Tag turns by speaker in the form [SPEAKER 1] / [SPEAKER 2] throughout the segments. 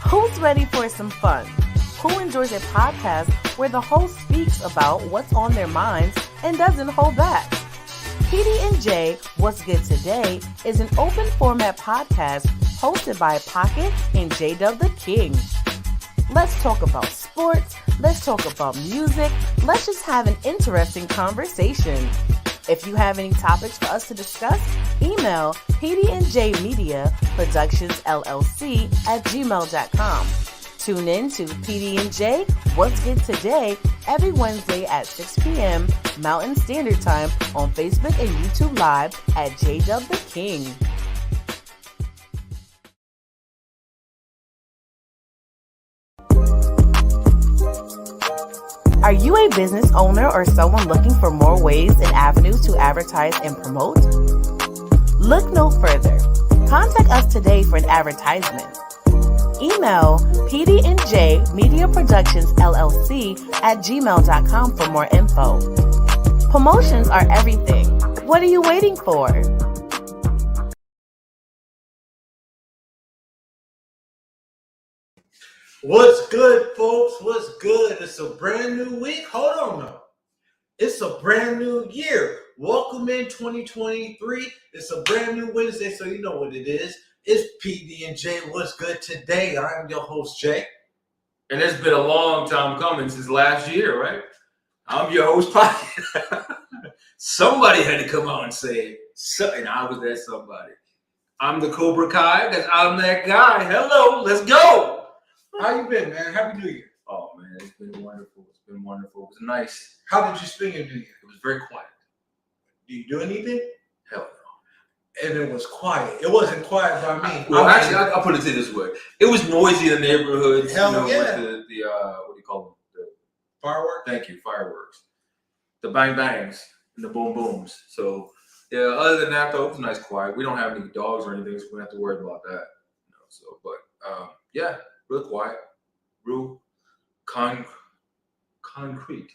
[SPEAKER 1] Who's ready for some fun? Who enjoys a podcast where the host speaks about what's on their minds and doesn't hold back? PD&J, What's Good Today, is an open format podcast hosted by Pocket and J-Dub the King. Let's talk about sports, let's talk about music, let's just have an interesting conversation. If you have any topics for us to discuss, email pdnjmediaproductionsllc@gmail.com. Tune in to PD&J What's Good Today every Wednesday at 6 p.m. Mountain Standard Time on Facebook and YouTube Live at J-Dub the King. Are you a business owner or someone looking for more ways and avenues to advertise and promote? Look no further. Contact us today for an advertisement. Email pdnjmediaproductionsllc@gmail.com for more info. Promotions are everything. What are you waiting for?
[SPEAKER 2] What's good, folks? What's good? It's a brand new week. Hold on now. It's a brand new year. Welcome in 2023. It's a brand new Wednesday, so you know what it is. It's PD&J What's Good Today. I'm your host, Jay.
[SPEAKER 3] And it's been a long time coming since last year, right? I'm your host, Pocket. Somebody had to come out and say it. And I was that somebody. I'm the Cobra Kai because I'm that guy. Hello, let's go.
[SPEAKER 2] How you been, man? Happy New Year.
[SPEAKER 3] Oh, man, it's been wonderful. It's been wonderful. It was nice.
[SPEAKER 2] How did you spend your New Year?
[SPEAKER 3] It was very quiet.
[SPEAKER 2] Did you do anything?
[SPEAKER 3] Hell no.
[SPEAKER 2] And it was quiet. It wasn't quiet by me.
[SPEAKER 3] Well, actually, I'll put it this way. It was noisy in the neighborhood.
[SPEAKER 2] Hell yeah.
[SPEAKER 3] With the what do you call them?
[SPEAKER 2] Fireworks?
[SPEAKER 3] Thank you, fireworks. The bang bangs and the boom booms. So, yeah, other than that, though, it was nice quiet. We don't have any dogs or anything, so we don't have to worry about that. Yeah, real quiet, real concrete.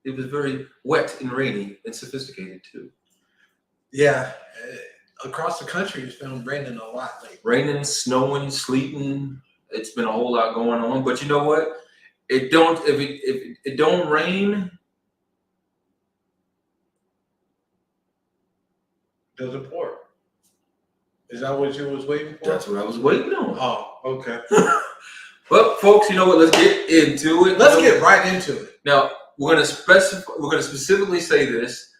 [SPEAKER 3] It was very wet and rainy and sophisticated, too.
[SPEAKER 2] Yeah. Across the country, it's been raining a lot lately.
[SPEAKER 3] Raining, snowing, sleeting. It's been a whole lot going on. But you know what? If it don't rain,
[SPEAKER 2] does it pour? Is that what you was waiting for?
[SPEAKER 3] That's what I was waiting on.
[SPEAKER 2] Oh, okay.
[SPEAKER 3] Well, folks, you know what? Let's get into it.
[SPEAKER 2] Let's get right into it.
[SPEAKER 3] Now, we're gonna specifically say this.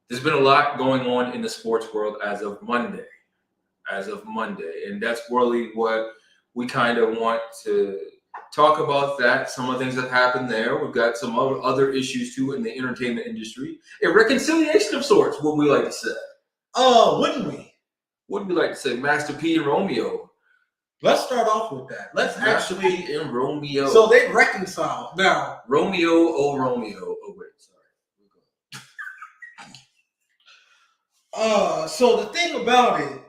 [SPEAKER 3] There's been a lot going on in the sports world as of Monday, and that's really what we kind of want to talk about. That some of the things that happened there. We've got some other issues too in the entertainment industry. A reconciliation of sorts, what we like to say.
[SPEAKER 2] Wouldn't we?
[SPEAKER 3] What do we like to say? Master P and Romeo.
[SPEAKER 2] Let's start off with that.
[SPEAKER 3] Master P and Romeo.
[SPEAKER 2] So they reconciled. Now,
[SPEAKER 3] Romeo, oh Romeo. Oh wait, sorry.
[SPEAKER 2] So the thing about it,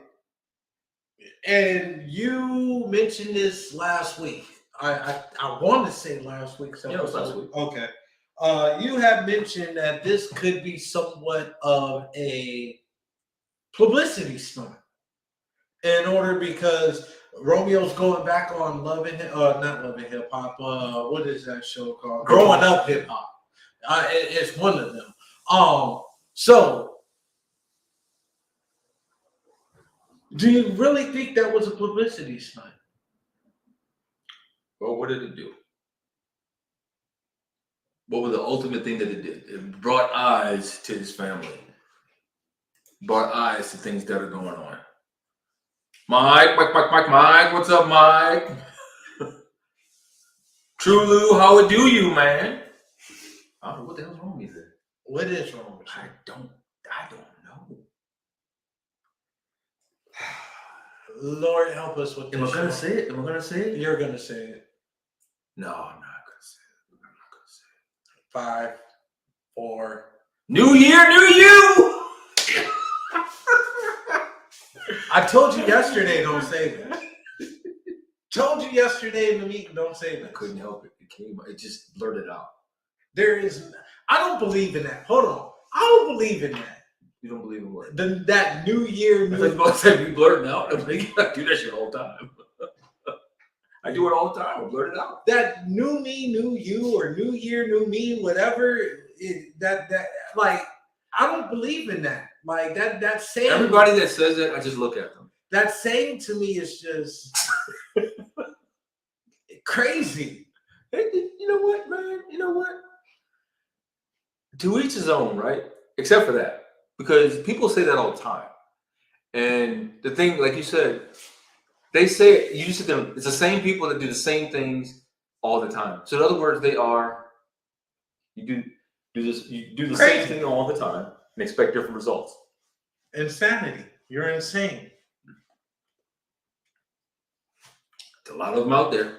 [SPEAKER 2] and you mentioned this last week. I want to say last week.
[SPEAKER 3] Yeah, it was last week.
[SPEAKER 2] Okay. You have mentioned that this could be somewhat of a publicity stunt. In order, because Romeo's going back on not Love and Hip Hop. What is that show called? Growing Up Hip Hop. It's one of them. So do you really think that was a publicity stunt?
[SPEAKER 3] Well, what did it do? What was the ultimate thing that it did? It brought eyes to his family. Brought eyes to things that are going on. Mike, what's up, Mike? True Lou, how it do you, man? I don't know what the hell's wrong with you.
[SPEAKER 2] What is wrong with you?
[SPEAKER 3] I don't know.
[SPEAKER 2] Lord help us with this.
[SPEAKER 3] Am I gonna say it?
[SPEAKER 2] You're gonna say it.
[SPEAKER 3] No, I'm not gonna say it. I'm not gonna say it.
[SPEAKER 2] 5, 4.
[SPEAKER 3] New year, new you!
[SPEAKER 2] I told you yesterday, don't say that. Told you yesterday in the meeting, don't say that.
[SPEAKER 3] I couldn't help it. It just blurted out.
[SPEAKER 2] I don't believe in that. Hold on. I don't believe in that.
[SPEAKER 3] You don't believe in what?
[SPEAKER 2] That New Year,
[SPEAKER 3] I thought you both said you blurting out. I think I do that shit all the time. I do it all the time. I blurt it out.
[SPEAKER 2] That new me, new you, or New Year, new me, whatever. That like, I don't believe in that. Like that saying.
[SPEAKER 3] Everybody that says that, I just look at them.
[SPEAKER 2] That saying to me is just crazy.
[SPEAKER 3] Hey, you know what, man? You know what? To each his own, right? Except for that, because people say that all the time. And the thing, like you said, they say you sit there. It's the same people that do the same things all the time. So in other words, you do the same thing all the time and expect different results.
[SPEAKER 2] Insanity. You're insane.
[SPEAKER 3] There's a lot of them out there.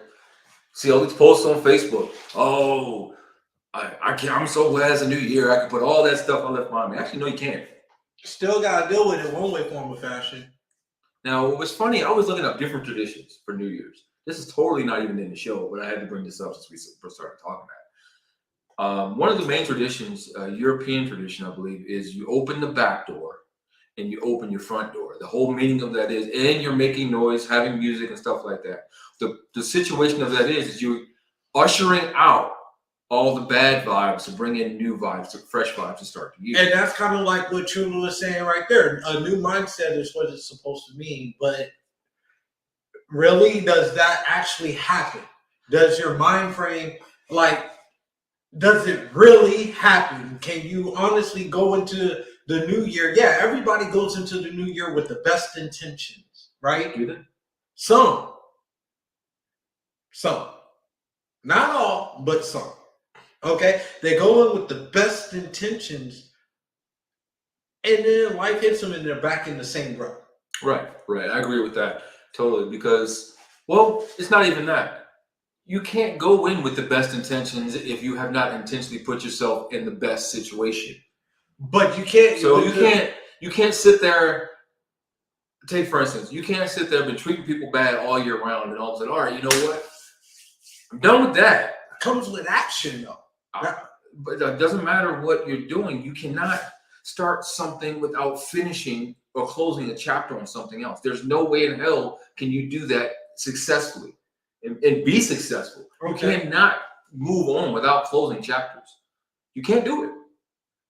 [SPEAKER 3] See all these posts on Facebook. Oh, I'm so glad it's a new year. I can put all that stuff I left behind me. Actually, no, you can't.
[SPEAKER 2] Still got to deal with it one way, form, or fashion.
[SPEAKER 3] Now, what's funny, I was looking up different traditions for New Year's. This is totally not even in the show, but I had to bring this up since we started talking about it. One of the main traditions, European tradition, I believe, is you open the back door and you open your front door. The whole meaning of that is, and you're making noise, having music and stuff like that. The situation of that is you're ushering out all the bad vibes to bring in new vibes, fresh vibes to start the year.
[SPEAKER 2] And that's kind of like what Chula was saying right there. A new mindset is what it's supposed to mean. But really, does that actually happen? Does your mind frame, like, does it really happen? Can you honestly go into the new year? Yeah, everybody goes into the new year with the best intentions, right?
[SPEAKER 3] Do they?
[SPEAKER 2] Some. Not all, but some. Okay, they go in with the best intentions, and then life hits them, and they're back in the same rut.
[SPEAKER 3] Right. I agree with that totally because, well, it's not even that. You can't go in with the best intentions if you have not intentionally put yourself in the best situation.
[SPEAKER 2] But you can't.
[SPEAKER 3] So you can't sit there. Take for instance, you can't sit there and been treating people bad all year round, and all of a sudden, all right, you know what? I'm done with that.
[SPEAKER 2] It comes with action, though.
[SPEAKER 3] But it doesn't matter what you're doing. You cannot start something without finishing or closing a chapter on something else. There's no way in hell can you do that successfully and be successful. Okay. You cannot move on without closing chapters. You can't do it.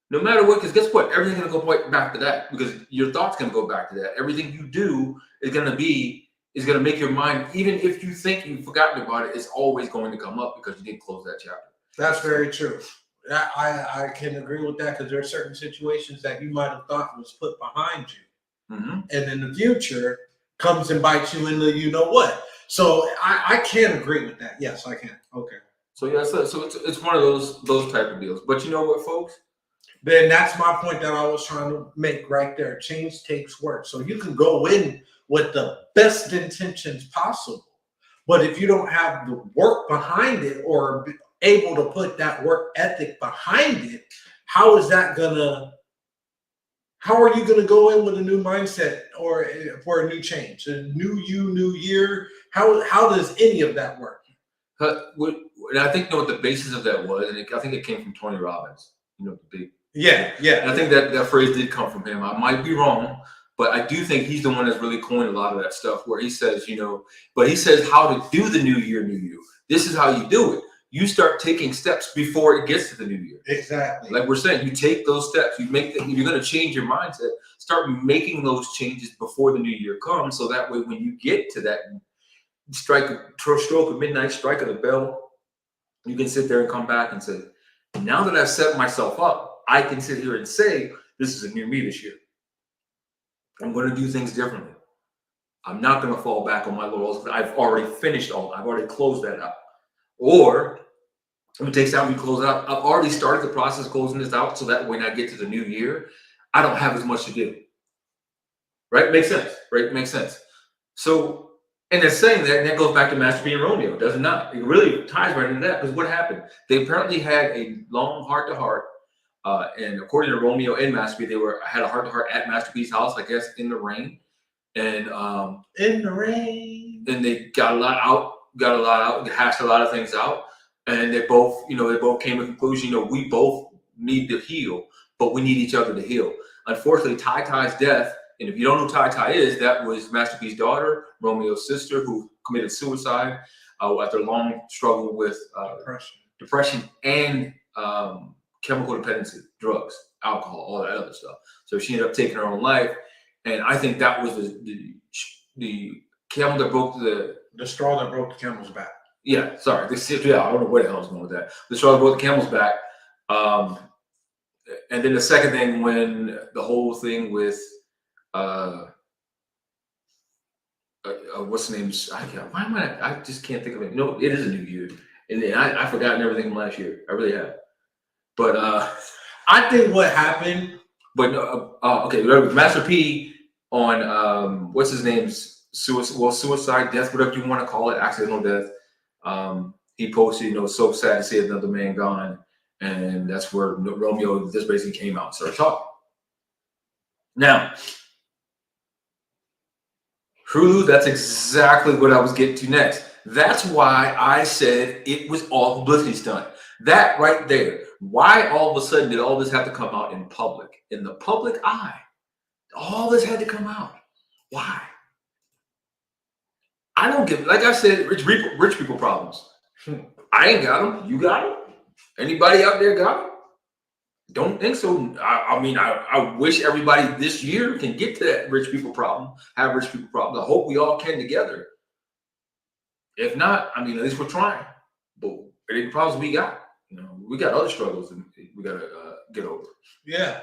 [SPEAKER 3] No matter what, because guess what? Everything's going to go right back to that because your thoughts going to go back to that. Everything you do is going to make your mind, even if you think you've forgotten about it, it's always going to come up because you didn't close that chapter.
[SPEAKER 2] That's very true. I can agree with that because there are certain situations that you might have thought was put behind you. Mm-hmm. And in the future comes and bites you in the you know what. So I can agree with that. Yes, I can. Okay.
[SPEAKER 3] So yeah, so it's one of those type of deals. But you know what, folks?
[SPEAKER 2] Then that's my point that I was trying to make right there. Change takes work. So you can go in with the best intentions possible. But if you don't have the work behind it or able to put that work ethic behind it, how are you gonna go in with a new mindset or for a new change, a new you, new year? How does any of that work?
[SPEAKER 3] And I think what the basis of that was, and I think it came from Tony Robbins. You know, the big
[SPEAKER 2] yeah.
[SPEAKER 3] And I think that phrase did come from him. I might be wrong, but I do think he's the one that's really coined a lot of that stuff. Where he says, but he says how to do the new year, new you. This is how you do it. You start taking steps before it gets to the new year.
[SPEAKER 2] Exactly.
[SPEAKER 3] Like we're saying, you take those steps. You're going to change your mindset. Start making those changes before the new year comes, so that way when you get to that stroke of midnight, strike of the bell, you can sit there and come back and say, now that I've set myself up, I can sit here and say, this is a new me this year. I'm going to do things differently. I'm not going to fall back on my laurels. I've already finished I've already closed that out. Or if it takes time to close it out, I've already started the process of closing this out so that when I get to the new year, I don't have as much to do. Right? Makes sense. Right? Makes sense. So, and they're saying that, and that goes back to Master P and Romeo, does it not? It really ties right into that because what happened? They apparently had a long heart-to-heart, and according to Romeo and Master P, they had a heart-to-heart at Master P's house, I guess, in the rain. And
[SPEAKER 2] in the rain.
[SPEAKER 3] And they got a lot out, hashed a lot of things out. And they both came to the conclusion, we both need to heal. but we need each other to heal. Unfortunately, Ty-Ty's death, and if you don't know who Ty-Ty is, that was Master P's daughter, Romeo's sister, who committed suicide after a long struggle with depression and chemical dependency, drugs, alcohol, all that other stuff. So she ended up taking her own life, and I think that was the camel that broke
[SPEAKER 2] the straw that broke the camel's back.
[SPEAKER 3] Yeah, sorry. I don't know where the hell I was going with that. The straw that broke the camel's back. And then the second thing, when the whole thing with what's the name? I just can't think of it. No, it is a new year, and I've forgotten everything from last year. I really have. But
[SPEAKER 2] I think what happened.
[SPEAKER 3] But no, okay. Master P on what's his name's suicide, death, whatever you want to call it, accidental death. He posted, so sad to see another man gone, and that's where Romeo just basically came out and started talking. Now, Hulu, that's exactly what I was getting to next. That's why I said it was all publicity stunt. That right there. Why all of a sudden did all this have to come out in public? In the public eye. All this had to come out. Why? I don't give, like I said, rich people problems. I ain't got them. You got them? Anybody out there got them? Don't think so. I mean, I wish everybody this year can get to that rich people problem, have rich people problems. I hope we all can together. If not, I mean, at least we're trying. But it ain't the problems we got. We got other struggles and we got to get over.
[SPEAKER 2] Yeah.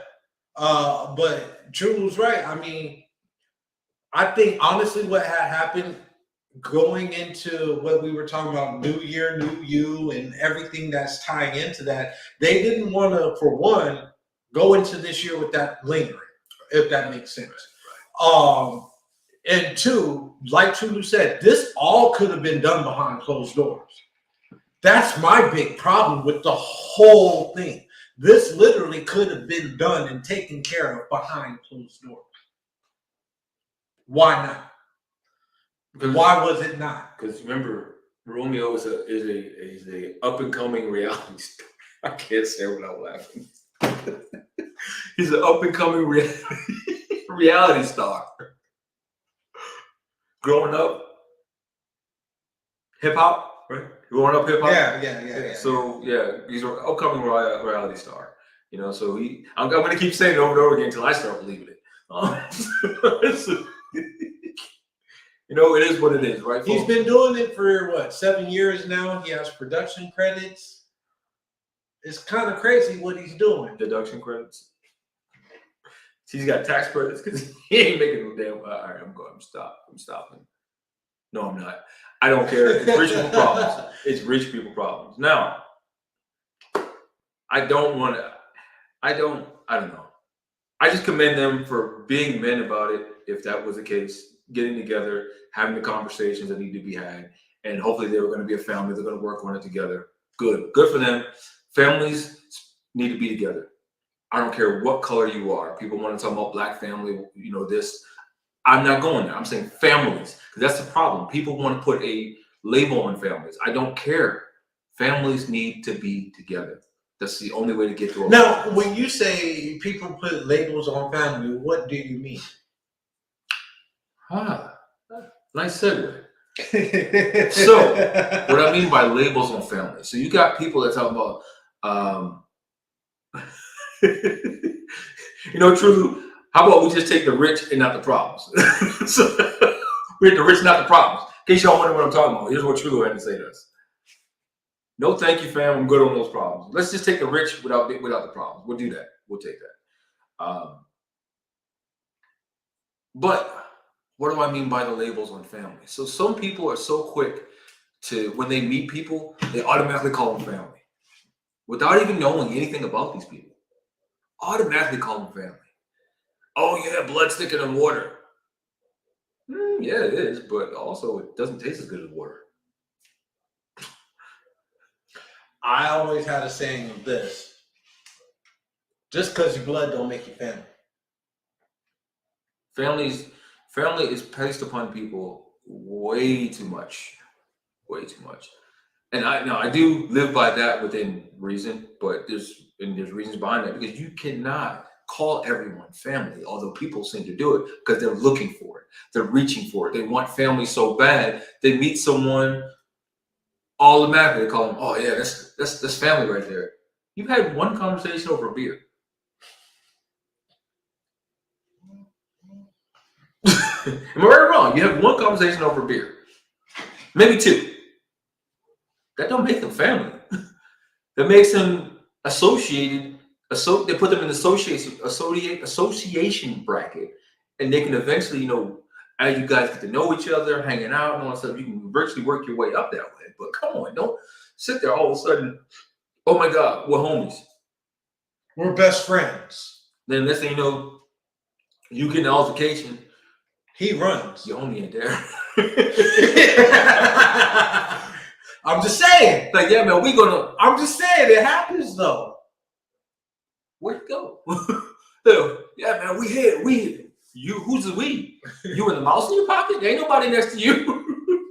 [SPEAKER 2] But Drew was right. I mean, I think honestly what had happened going into what we were talking about, new year, new you, and everything that's tying into that, they didn't want to, for one, go into this year with that lingering, if that makes sense. And two, like Tulu said, this all could have been done behind closed doors. That's my big problem with the whole thing. This literally could have been done and taken care of behind closed doors. Why not? Why was it not?
[SPEAKER 3] Because remember, Romeo is a up and coming reality star. I can't say it without laughing. He's an up and coming reality star. Growing up, hip hop, right? Growing up hip hop.
[SPEAKER 2] Yeah.
[SPEAKER 3] So he's an upcoming reality star. So I'm going to keep saying it over and over again until I start believing it. It is what it is, right?
[SPEAKER 2] He's been doing it for 7 years now. He has production credits. It's kind of crazy what he's doing.
[SPEAKER 3] Deduction credits. He's got tax credits because he ain't making no damn. All right, I'm stopping. No, I'm not. I don't care. It's rich people problems. It's rich people problems. Now, I don't know. I just commend them for being men about it. If that was the case, getting together, having the conversations that need to be had, and hopefully they were going to be a family. They're going to work on it together. Good for them. Families need to be together. I don't care what color you are. People want to talk about black family, this. I'm not going there. I'm saying families, because that's the problem. People want to put a label on families. I don't care. Families need to be together. That's the only way to get to it.
[SPEAKER 2] Now, when you say people put labels on family, what do you mean?
[SPEAKER 3] Nice segue. So, what I mean by labels on family. So you got people that talk about, True. How about we just take the rich and not the problems? So, we take the rich, not the problems. In case y'all wonder what I'm talking about, here's what True had to say to us. No, thank you, fam. I'm good on those problems. Let's just take the rich without the problems. We'll do that. We'll take that. But what do I mean by the labels on family? So some people are so quick to, when they meet people, they automatically call them family without even knowing anything about these people. Automatically call them family. Oh yeah, blood thicker than water. Yeah, it is, but also it doesn't taste as good as water.
[SPEAKER 2] I always had a saying of this: just because your blood don't make you family.
[SPEAKER 3] Family is placed upon people way too much. And I do live by that within reason, but And there's reasons behind that, because you cannot call everyone family, although people seem to do it because they're looking for it. They're reaching for it. They want family so bad. They meet someone, automatically they call them, oh yeah, that's family right there. You've had one conversation over a beer. Am I right or wrong? You have one conversation over a beer. Maybe two. That don't make them family. That makes them associated. They put them in the association bracket, and they can eventually, as you guys get to know each other, hanging out and all that stuff, you can virtually work your way up that way. But come on, don't sit there all of a sudden. Oh my God, we're homies.
[SPEAKER 2] We're best friends.
[SPEAKER 3] Then next thing you know, you get an altercation.
[SPEAKER 2] He runs.
[SPEAKER 3] Your homie ain't there.
[SPEAKER 2] I'm just saying.
[SPEAKER 3] Like, yeah, man,
[SPEAKER 2] I'm just saying, it happens though.
[SPEAKER 3] Where'd you go? Yeah, man, we here. You, who's the we? You and the mouse in your pocket? There ain't nobody next to you.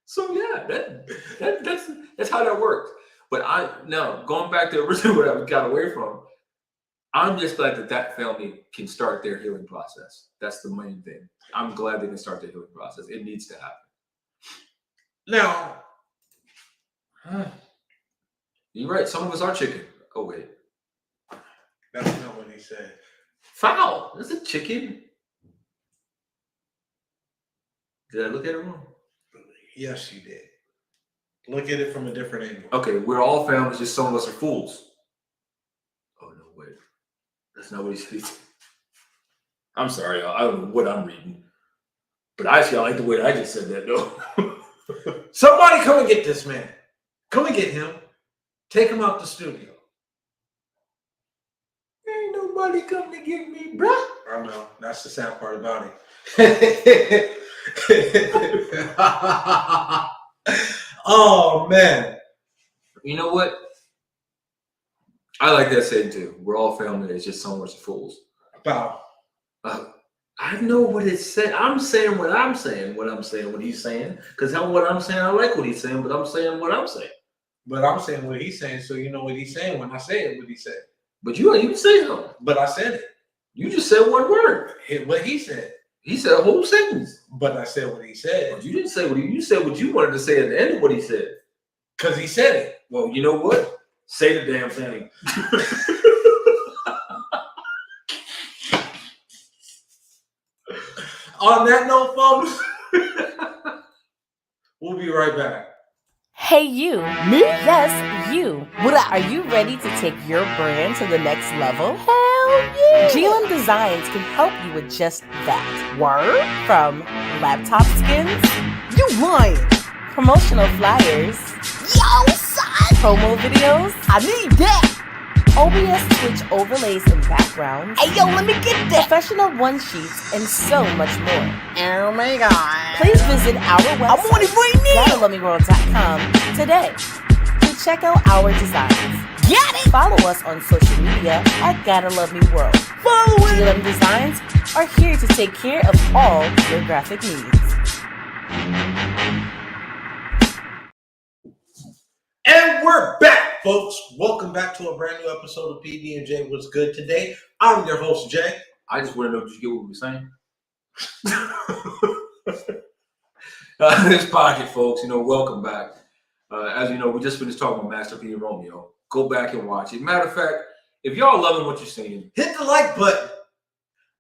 [SPEAKER 3] So yeah, that's how that works. But going back to originally what I got away from, I'm just glad that family can start their healing process. That's the main thing. I'm glad they can start their healing process. It needs to happen.
[SPEAKER 2] Now,
[SPEAKER 3] you're right. Some of us are chicken. Oh wait,
[SPEAKER 2] that's not what he said.
[SPEAKER 3] Fowl. Is it chicken? Did I look at it wrong?
[SPEAKER 2] Yes, you did. Look at it from a different angle.
[SPEAKER 3] Okay, we're all families. Just some of us are fools. Oh no, wait. That's not what he said. I'm sorry, y'all. I don't know what I'm reading. But actually, I like the way I just said that, though.
[SPEAKER 2] Somebody come and get this man. Come and get him. Take him out the studio.
[SPEAKER 3] Ain't nobody come to get me, bruh.
[SPEAKER 2] I know. That's the sad part about it. Oh, man.
[SPEAKER 3] You know what? I like that saying, too. We're all family. It's just some of us are fools.
[SPEAKER 2] About.
[SPEAKER 3] I know what it said. I'm saying what I'm saying, what he's saying. Because what I'm saying, I like what he's saying, but I'm saying what I'm saying.
[SPEAKER 2] But I'm saying what he's saying, so you know what he's saying when I say it, what he said.
[SPEAKER 3] But you don't even say something.
[SPEAKER 2] But I said it.
[SPEAKER 3] You just said one word.
[SPEAKER 2] What he said.
[SPEAKER 3] He said a whole sentence.
[SPEAKER 2] But I said what he said.
[SPEAKER 3] But you didn't say you said what you wanted to say at the end of what he said.
[SPEAKER 2] Because he said it.
[SPEAKER 3] Well, you know what? Say the damn thing.
[SPEAKER 2] On that note, folks, we'll be right back.
[SPEAKER 1] Hey, you. Me? Yes, you. Are you ready to take your brand to the next level? Hell yeah! GLM Designs can help you with just that. Word? From laptop skins? You lying! Promotional flyers? Yo, son! Promo videos? I need that! OBS Twitch overlays and backgrounds. Hey, yo, let me get that! Professional one-sheets and so much more. Oh my God. Please visit our website, I'm on it right now, GottaLoveMeWorld.com today to check out our designs. Got it! Follow us on social media at Gotta Love Me World. Follow it! GLM Designs are here to take care of all your graphic needs.
[SPEAKER 2] And we're back, folks. Welcome back to a brand new episode of PD&J What's Good Today. I'm your host, Jay.
[SPEAKER 3] I just want to know, did you get what we were saying? This pocket, folks, welcome back. As you know, we just finished talking about Master P and Romeo. Go back and watch it. Matter of fact, if y'all loving what you're seeing,
[SPEAKER 2] hit the like button.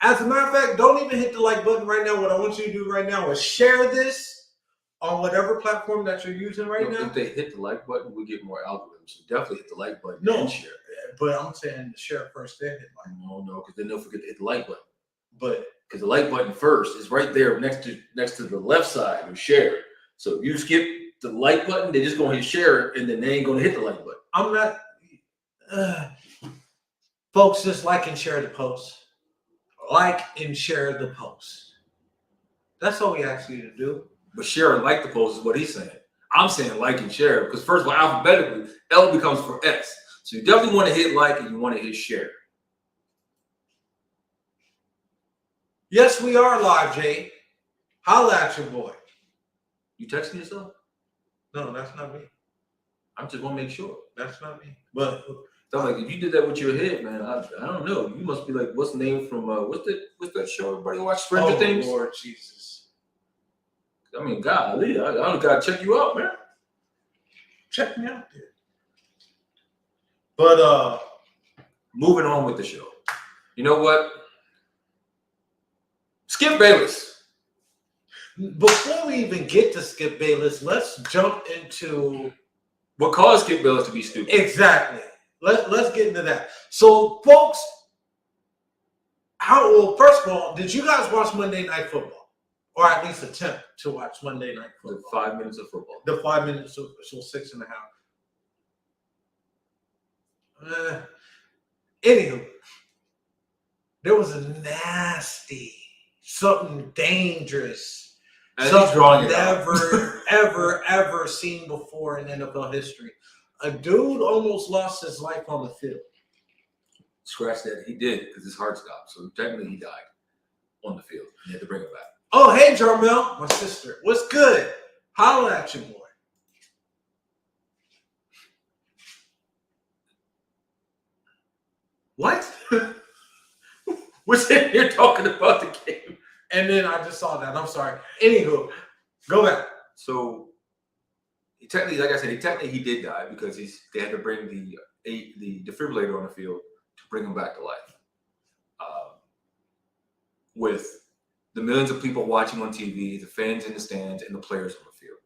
[SPEAKER 2] As a matter of fact, don't even hit the like button right now. What I want you to do right now is share this on whatever platform that you're using right now.
[SPEAKER 3] If they hit the like button, we get more algorithms. So definitely hit the like button and share.
[SPEAKER 2] But I'm saying share first, then hit like.
[SPEAKER 3] No, because then they'll forget to hit the like button.
[SPEAKER 2] But
[SPEAKER 3] because the like button first is right there next to the left side of share. So if you skip the like button, they're just going to hit share, and then they ain't going to hit the like button.
[SPEAKER 2] I'm not. Folks, just like and share the post. Like and share the post. That's all we ask you to do.
[SPEAKER 3] But share and like the post is what he's saying. I'm saying like and share because first of all, alphabetically, L becomes for S. So you definitely want to hit like and you want to hit share.
[SPEAKER 2] Yes, we are live, Jay. Holla at your boy.
[SPEAKER 3] You texting yourself?
[SPEAKER 2] No, that's not me.
[SPEAKER 3] I just want to make sure.
[SPEAKER 2] That's not me. But
[SPEAKER 3] I'm like, if you did that with your head, man, I don't know. You must be like, what's the name from what's that show everybody watch? Stranger Things.
[SPEAKER 2] Lord Jesus.
[SPEAKER 3] I mean, golly, I don't gotta check you out, man.
[SPEAKER 2] Check me out there. But
[SPEAKER 3] moving on with the show. You know what? Skip Bayless.
[SPEAKER 2] Before we even get to Skip Bayless, let's jump into
[SPEAKER 3] what caused Skip Bayless to be stupid.
[SPEAKER 2] Exactly. Let's get into that. So, folks, first of all, did you guys watch Monday Night Football? Or at least attempt to watch Monday Night Football?
[SPEAKER 3] The 5 minutes of football.
[SPEAKER 2] The 5 minutes, so 6.5. Anywho, there was a nasty, something dangerous, something never, ever seen before in NFL history. A dude almost lost his life on the field.
[SPEAKER 3] Scratch that. He did because his heart stopped. So technically he died on the field. He had to bring it back.
[SPEAKER 2] Oh, hey, Jarmel, my sister. What's good? Holla at you, boy.
[SPEAKER 3] What? We're sitting here talking about the game.
[SPEAKER 2] And then I just saw that. I'm sorry. Anywho, go back.
[SPEAKER 3] So he technically, like I said, he did die because they had to bring the defibrillator on the field to bring him back to life. With the millions of people watching on TV, the fans in the stands, and the players on the field.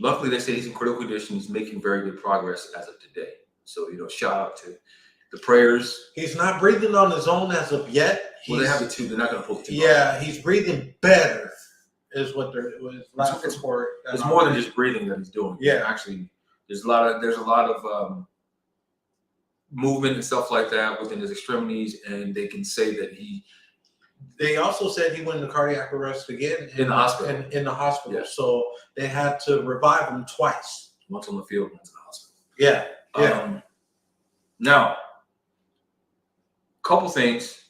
[SPEAKER 3] Luckily, they say he's in critical condition. He's making very good progress as of today. So, shout out to the prayers.
[SPEAKER 2] He's not breathing on his own as of yet.
[SPEAKER 3] Well, they have the tube. They're not going to pull the tube.
[SPEAKER 2] Yeah, he's breathing better, is what last report.
[SPEAKER 3] It's more than just breathing that he's doing.
[SPEAKER 2] Yeah,
[SPEAKER 3] actually, there's a lot of movement and stuff like that within his extremities, and they can say that
[SPEAKER 2] They also said he went into cardiac arrest again
[SPEAKER 3] in the hospital.
[SPEAKER 2] In the hospital,
[SPEAKER 3] yeah.
[SPEAKER 2] So they had to revive him twice.
[SPEAKER 3] Once on the field, once in the hospital.
[SPEAKER 2] Yeah, yeah.
[SPEAKER 3] Now, couple things.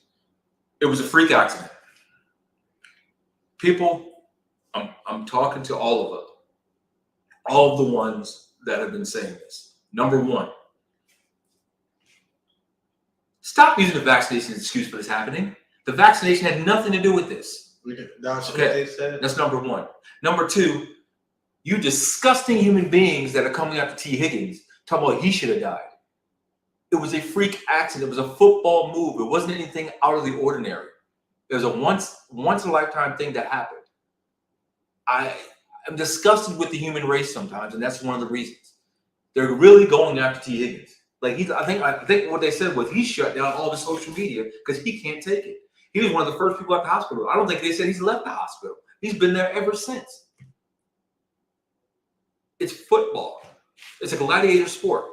[SPEAKER 3] It was a freak accident. People, I'm talking to all of them, all of the ones that have been saying this. Number one, stop using the vaccination as an excuse for this happening. The vaccination had nothing to do with this.
[SPEAKER 2] That's what they said.
[SPEAKER 3] That's number one. Number two, you disgusting human beings that are coming after T. Higgins, talking about he should have died. It was a freak accident. It was a football move. It wasn't anything out of the ordinary. It was a once in a lifetime thing that happened. I'm disgusted with the human race sometimes, and that's one of the reasons. They're really going after T. Higgins. Like I think what they said was he shut down all the social media because he can't take it. He was one of the first people at the hospital. I don't think they said he's left the hospital. He's been there ever since. It's football. It's a gladiator sport.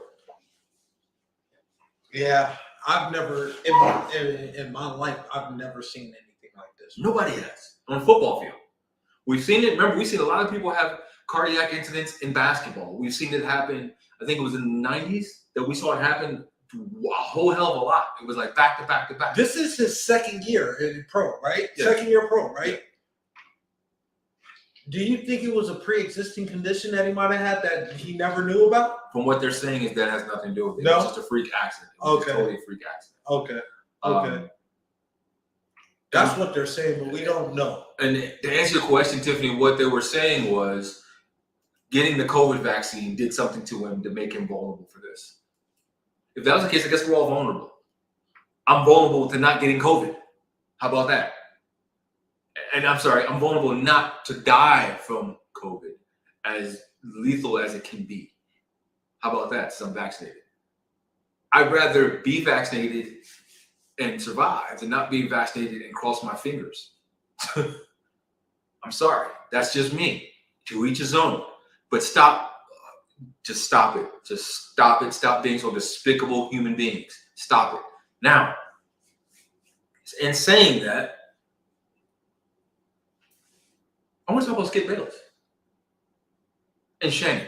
[SPEAKER 2] Yeah, I've never in my life I've never seen anything like this.
[SPEAKER 3] Nobody has on a football field. We've seen it. Remember, we've seen a lot of people have cardiac incidents in basketball. We've seen it happen. I think it was in the 90s that we saw it happen a whole hell of a lot. It was like back to back to back.
[SPEAKER 2] This is his second year in pro, right?
[SPEAKER 3] Yeah.
[SPEAKER 2] Second year pro, right? Yeah. Do you think it was a pre-existing condition that he might have had that he never knew about?
[SPEAKER 3] From what they're saying is that has nothing to do with it.
[SPEAKER 2] No?
[SPEAKER 3] It's just a freak accident. It's totally a freak accident.
[SPEAKER 2] Okay. Okay. That's what they're saying, but we don't know.
[SPEAKER 3] And to answer your question, Tiffany, what they were saying was getting the COVID vaccine did something to him to make him vulnerable for this. If that was the case, I guess we're all vulnerable. I'm vulnerable to not getting COVID. How about that? And I'm sorry, I'm vulnerable not to die from COVID, as lethal as it can be. How about that, since I'm vaccinated? I'd rather be vaccinated and survive than not be vaccinated and cross my fingers. I'm sorry. That's just me. To each his own. But stop. Just stop it. Just stop it. Stop being so despicable human beings. Stop it. Now, in saying that, I want to talk about Skip Bayless and Shannon,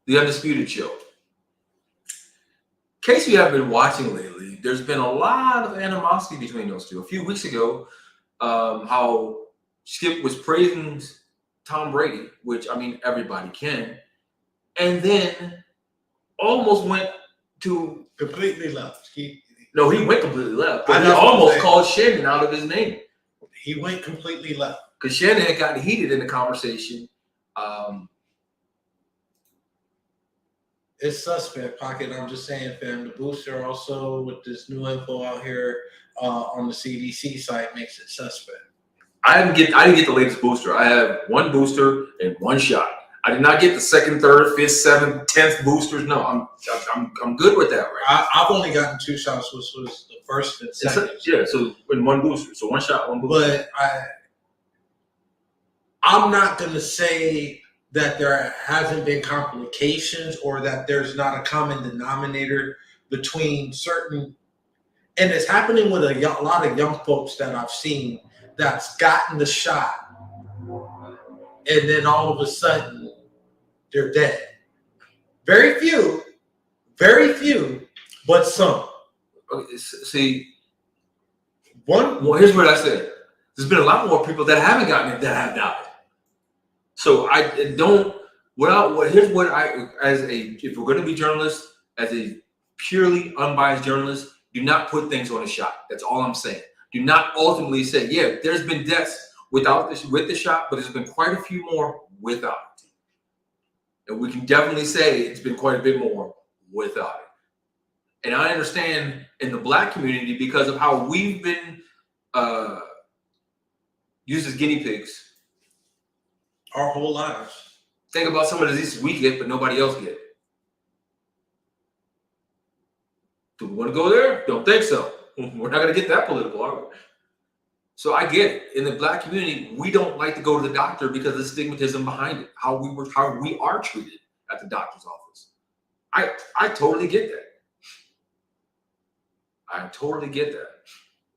[SPEAKER 3] the Undisputed Show. In case you haven't been watching lately, there's been a lot of animosity between those two. A few weeks ago, how Skip was praising Tom Brady, which, I mean, everybody can. and then almost went to
[SPEAKER 2] completely left.
[SPEAKER 3] No, he went completely left. But
[SPEAKER 2] I
[SPEAKER 3] he
[SPEAKER 2] know what I'm
[SPEAKER 3] almost
[SPEAKER 2] saying.
[SPEAKER 3] called Shannon out of his name.
[SPEAKER 2] He went completely left.
[SPEAKER 3] Because Shannon had gotten heated in the conversation.
[SPEAKER 2] It's suspect, Pocket. I'm just saying, fam. The booster also, with this new info out here on the CDC site, makes it suspect.
[SPEAKER 3] I didn't get the latest booster. I have one booster and one shot. I did not get the second, third, fifth, seventh, 10th boosters. No, I'm good with that right now.
[SPEAKER 2] I've only gotten 2 shots, which was the first and second.
[SPEAKER 3] So in one booster. So one shot, one booster.
[SPEAKER 2] But I'm not going to say that there hasn't been complications or that there's not a common denominator between certain, and it's happening with a lot of young folks that I've seen that's gotten the shot, and then all of a sudden they're dead. Very few, but some.
[SPEAKER 3] Okay, see,
[SPEAKER 2] Well,
[SPEAKER 3] here's what I said. There's been a lot more people that haven't gotten it that have died. So I don't. Here's what if we're going to be journalists, as a purely unbiased journalist, do not put things on a shot. That's all I'm saying. Do not ultimately say, yeah, there's been deaths with the shot, but there's been quite a few more without it. And we can definitely say it's been quite a bit more without it. And I understand in the Black community, because of how we've been used as guinea pigs
[SPEAKER 2] our whole lives.
[SPEAKER 3] Think about some of the diseases we get, but nobody else get. Do we want to go there? Don't think so. We're not going to get that political, are we? So I get it. In the Black community, we don't like to go to the doctor because of the stigmatism behind it, how we are treated at the doctor's office. I totally get that. I totally get that.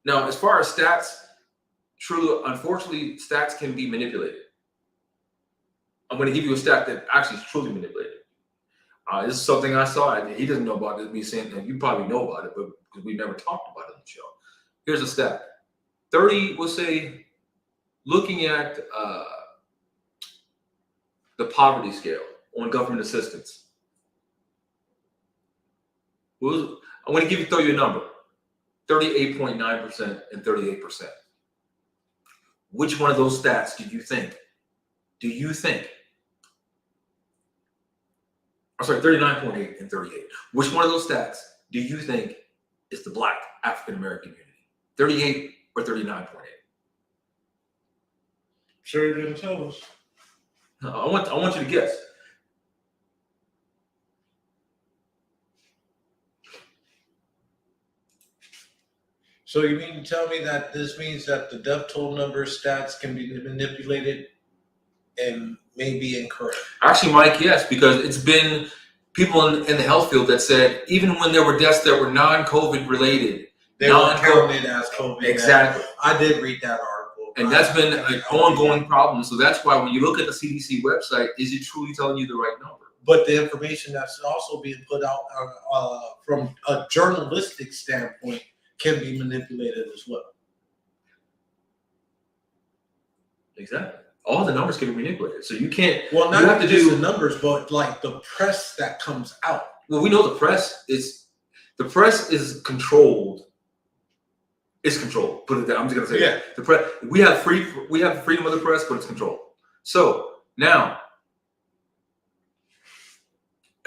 [SPEAKER 3] Now, as far as stats, truly, unfortunately, stats can be manipulated. I'm going to give you a stat that actually is truly manipulated. This is something I saw. He doesn't know about it. Me saying that you probably know about it, but because we never talked about it on the show. Here's a stat: 30. We'll say, looking at the poverty scale on government assistance. I'm going to throw you a number: 38.9% and 38%. Which one of those stats do you think? I'm sorry, 39.8 and 38. Which one of those stats do you think is the Black African American community? 38 or 39.8?
[SPEAKER 2] Sure, it didn't tell us.
[SPEAKER 3] No, I want you to guess.
[SPEAKER 2] So you mean to tell me that this means that the death toll number stats can be manipulated and may be incorrect?
[SPEAKER 3] Actually, Mike, yes, because it's been people in the health field that said even when there were deaths that were non-COVID related,
[SPEAKER 2] they were counted as COVID.
[SPEAKER 3] Exactly.
[SPEAKER 2] I did read that article.
[SPEAKER 3] And that's been an ongoing problem. So that's why when you look at the CDC website, is it truly telling you the right number?
[SPEAKER 2] But the information that's also being put out from a journalistic standpoint can be manipulated as well.
[SPEAKER 3] Exactly. All the numbers can be manipulated. So you can't.
[SPEAKER 2] Well, not have to do the numbers, but like the press that comes out.
[SPEAKER 3] Well, we know the press is controlled. It's controlled. Put it down. I'm just gonna say that. The press. We have freedom of the press, but it's controlled. So now,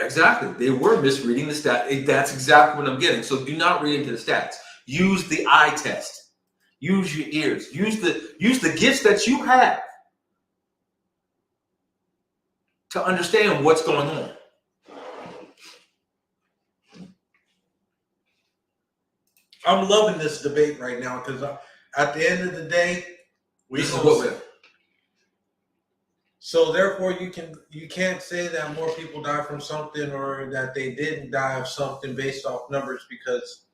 [SPEAKER 3] exactly, they were misreading the stat. That's exactly what I'm getting. So do not read into the stats. Use the eye test. Use your ears. Use the gifts that you have to understand what's going on.
[SPEAKER 2] I'm loving this debate right now because at the end of the day, so therefore you can't say that more people die from something or that they didn't die of something based off numbers because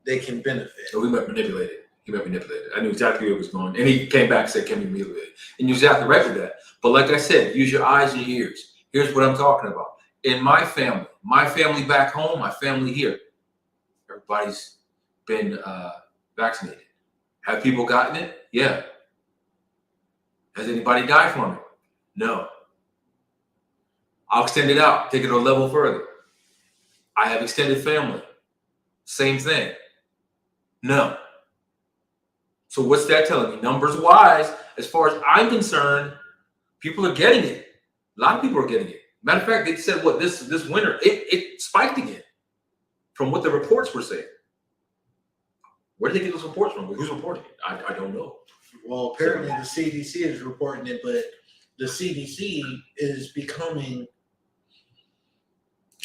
[SPEAKER 2] they can benefit.
[SPEAKER 3] So we might manipulate it. He might manipulate it. I knew exactly where it was going. And he came back and said, can be manipulated. And you're exactly right with that. But like I said, use your eyes and your ears. Here's what I'm talking about. In my family back home, my family here, everybody's been vaccinated. Have people gotten it? Yeah. Has anybody died from it? No. I'll extend it out, take it a level further. I have extended family. Same thing. No. So what's that telling me? Numbers wise, as far as I'm concerned, people are getting it. A lot of people are getting it. Matter of fact, they said what this winter, it spiked again from what the reports were saying. Where did they get those reports from? Who's reporting it? I don't know.
[SPEAKER 2] Well, apparently the CDC is reporting it, but the CDC is becoming.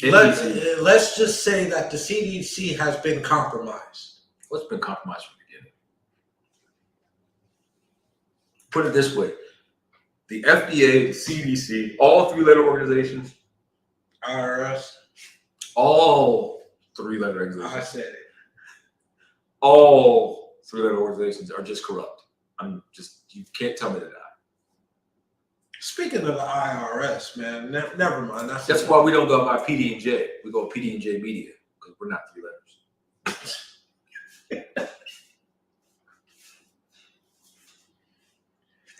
[SPEAKER 2] Let's just say that the CDC has been compromised.
[SPEAKER 3] What's been compromised from the beginning? Put it this way. The FDA, the CDC, all three-letter organizations.
[SPEAKER 2] IRS.
[SPEAKER 3] All three-letter organizations.
[SPEAKER 2] I said it.
[SPEAKER 3] All three-letter organizations are just corrupt. You can't tell me they're not.
[SPEAKER 2] Speaking of the IRS, man, never mind.
[SPEAKER 3] That's why we don't go by PD&J. We go PD&J Media because we're not three letters.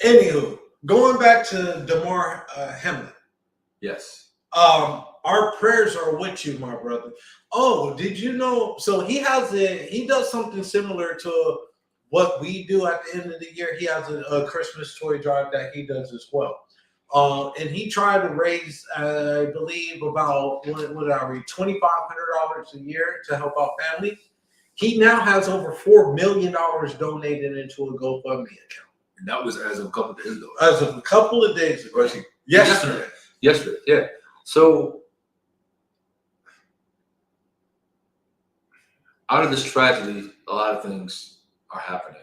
[SPEAKER 2] Anywho, going back to DeMar Hamlin.
[SPEAKER 3] Yes.
[SPEAKER 2] Our prayers are with you, my brother. Oh, did you know? So he does something similar to what we do at the end of the year. He has a Christmas toy drive that he does as well. And he tried to raise, I believe, about what are we, $2,500 a year to help out families. He now has over $4 million donated into a GoFundMe account.
[SPEAKER 3] And that was as of a couple of days ago.
[SPEAKER 2] As of a couple of days ago. Yesterday.
[SPEAKER 3] Yeah. So out of this tragedy, a lot of things are happening.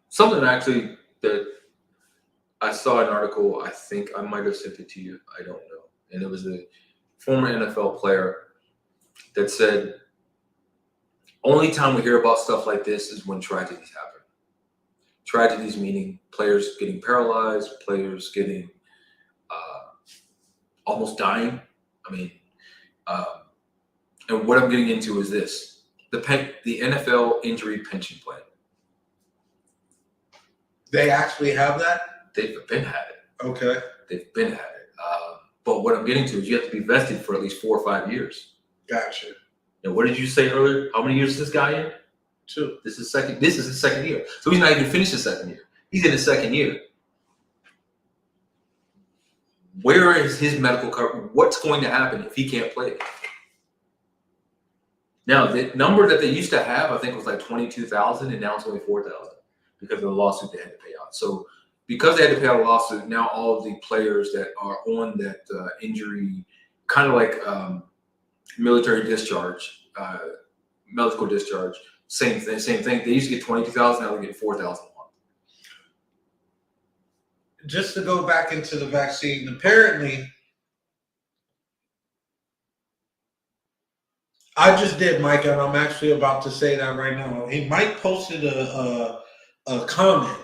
[SPEAKER 3] Something actually that I saw an article, I think I might have sent it to you, I don't know. And it was a former NFL player that said, only time we hear about stuff like this is when tragedies happen. Tragedies meaning players getting paralyzed, players getting almost dying. And what I'm getting into is this, the NFL injury pension plan.
[SPEAKER 2] They actually have that?
[SPEAKER 3] They've been had it.
[SPEAKER 2] Okay.
[SPEAKER 3] They've been had it. But what I'm getting to is you have to be vested for at least 4 or 5 years.
[SPEAKER 2] Gotcha.
[SPEAKER 3] And what did you say earlier? How many years is this guy in?
[SPEAKER 2] 2.
[SPEAKER 3] This is his second year. So he's not even finished his second year. He's in his second year. Where is his medical coverage? What's going to happen if he can't play? Now, the number that they used to have, I think, was like 22,000, and now it's only 4,000 because of the lawsuit they had to pay out. So because they had to pay out a lawsuit, now all of the players that are on that injury, kind of like military discharge, medical discharge, same thing. They used to get 22,000, now they get 4,000 a month.
[SPEAKER 2] Just to go back into the vaccine, apparently, I just did, Mike, and I'm actually about to say that right now. Mike posted a comment,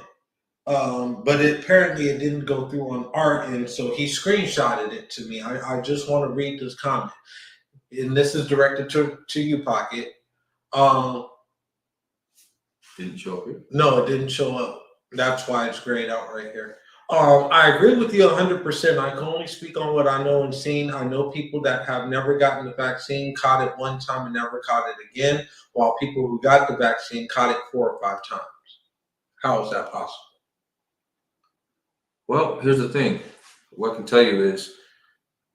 [SPEAKER 2] but apparently it didn't go through on our end, so he screenshotted it to me. I just want to read this comment, and this is directed to you, Pocket.
[SPEAKER 3] Didn't show up here?
[SPEAKER 2] No, it didn't show up. That's why it's grayed out right here. I agree with you 100%. I can only speak on what I know and seen. I know people that have never gotten the vaccine, caught it one time and never caught it again, while people who got the vaccine caught it 4 or 5 times. How is that possible?
[SPEAKER 3] Well, here's the thing. What I can tell you is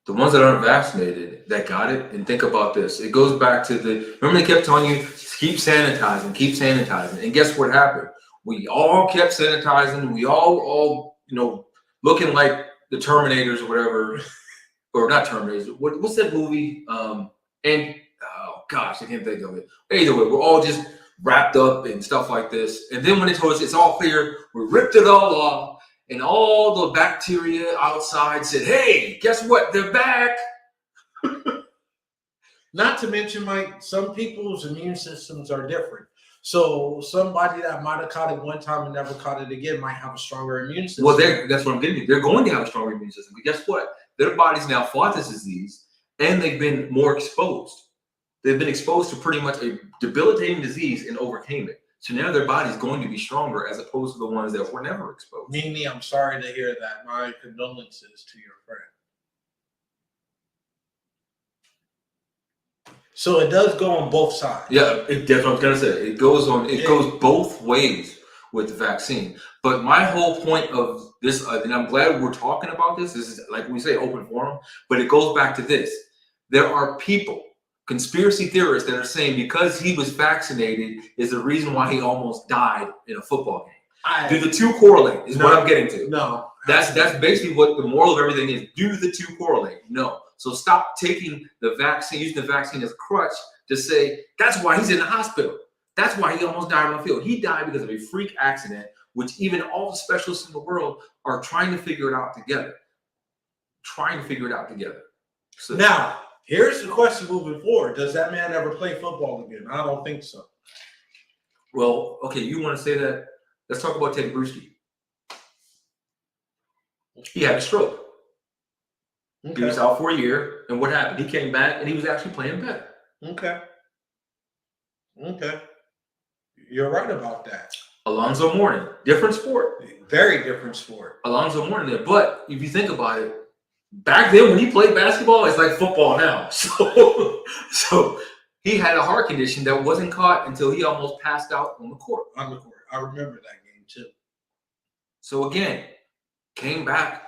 [SPEAKER 3] the ones that aren't vaccinated that got it, and think about this. It goes back to remember they kept telling you, keep sanitizing. And guess what happened? We all kept sanitizing. We all looking like the Terminators or whatever, or not Terminators. What's that movie? I can't think of it. Either way, we're all just wrapped up and stuff like this. And then when they told us it's all clear, we ripped it all off, and all the bacteria outside said, "Hey, guess what? They're back."
[SPEAKER 2] Not to mention, Mike, some people's immune systems are different. So somebody that might have caught it one time and never caught it again might have a stronger immune system.
[SPEAKER 3] Well, that's what I'm getting at. They're going to have a stronger immune system. But guess what? Their bodies now fought this disease, and they've been more exposed. They've been exposed to pretty much a debilitating disease and overcame it. So now their body's going to be stronger as opposed to the ones that were never exposed.
[SPEAKER 2] Mimi, I'm sorry to hear that. My condolences to your friend. So it does go on both sides.
[SPEAKER 3] Yeah, that's what I was gonna say. It goes both ways with the vaccine. But my whole point of this, and I'm glad we're talking about this. This is, like we say, open forum. But it goes back to this: there are people, conspiracy theorists, that are saying because he was vaccinated is the reason why he almost died in a football game. Do the two correlate? Is what I'm getting to.
[SPEAKER 2] No,
[SPEAKER 3] that's basically what the moral of everything is. Do the two correlate? No. So stop taking the vaccine, using the vaccine as a crutch to say that's why he's in the hospital. That's why he almost died on the field. He died because of a freak accident, which even all the specialists in the world are trying to figure it out together. So
[SPEAKER 2] now, here's the question moving forward. Does that man ever play football again? I don't think so.
[SPEAKER 3] Well, okay, you want to say that? Let's talk about Ted Bruschi. He had a stroke. Okay. He was out for a year, and what happened? He came back, and he was actually playing better.
[SPEAKER 2] Okay. You're right about that.
[SPEAKER 3] Alonzo Mourning, different sport.
[SPEAKER 2] Very different sport.
[SPEAKER 3] Alonzo Mourning there. But if you think about it, back then when he played basketball, it's like football now. So he had a heart condition that wasn't caught until he almost passed out on the court.
[SPEAKER 2] I remember that game too.
[SPEAKER 3] So again, came back,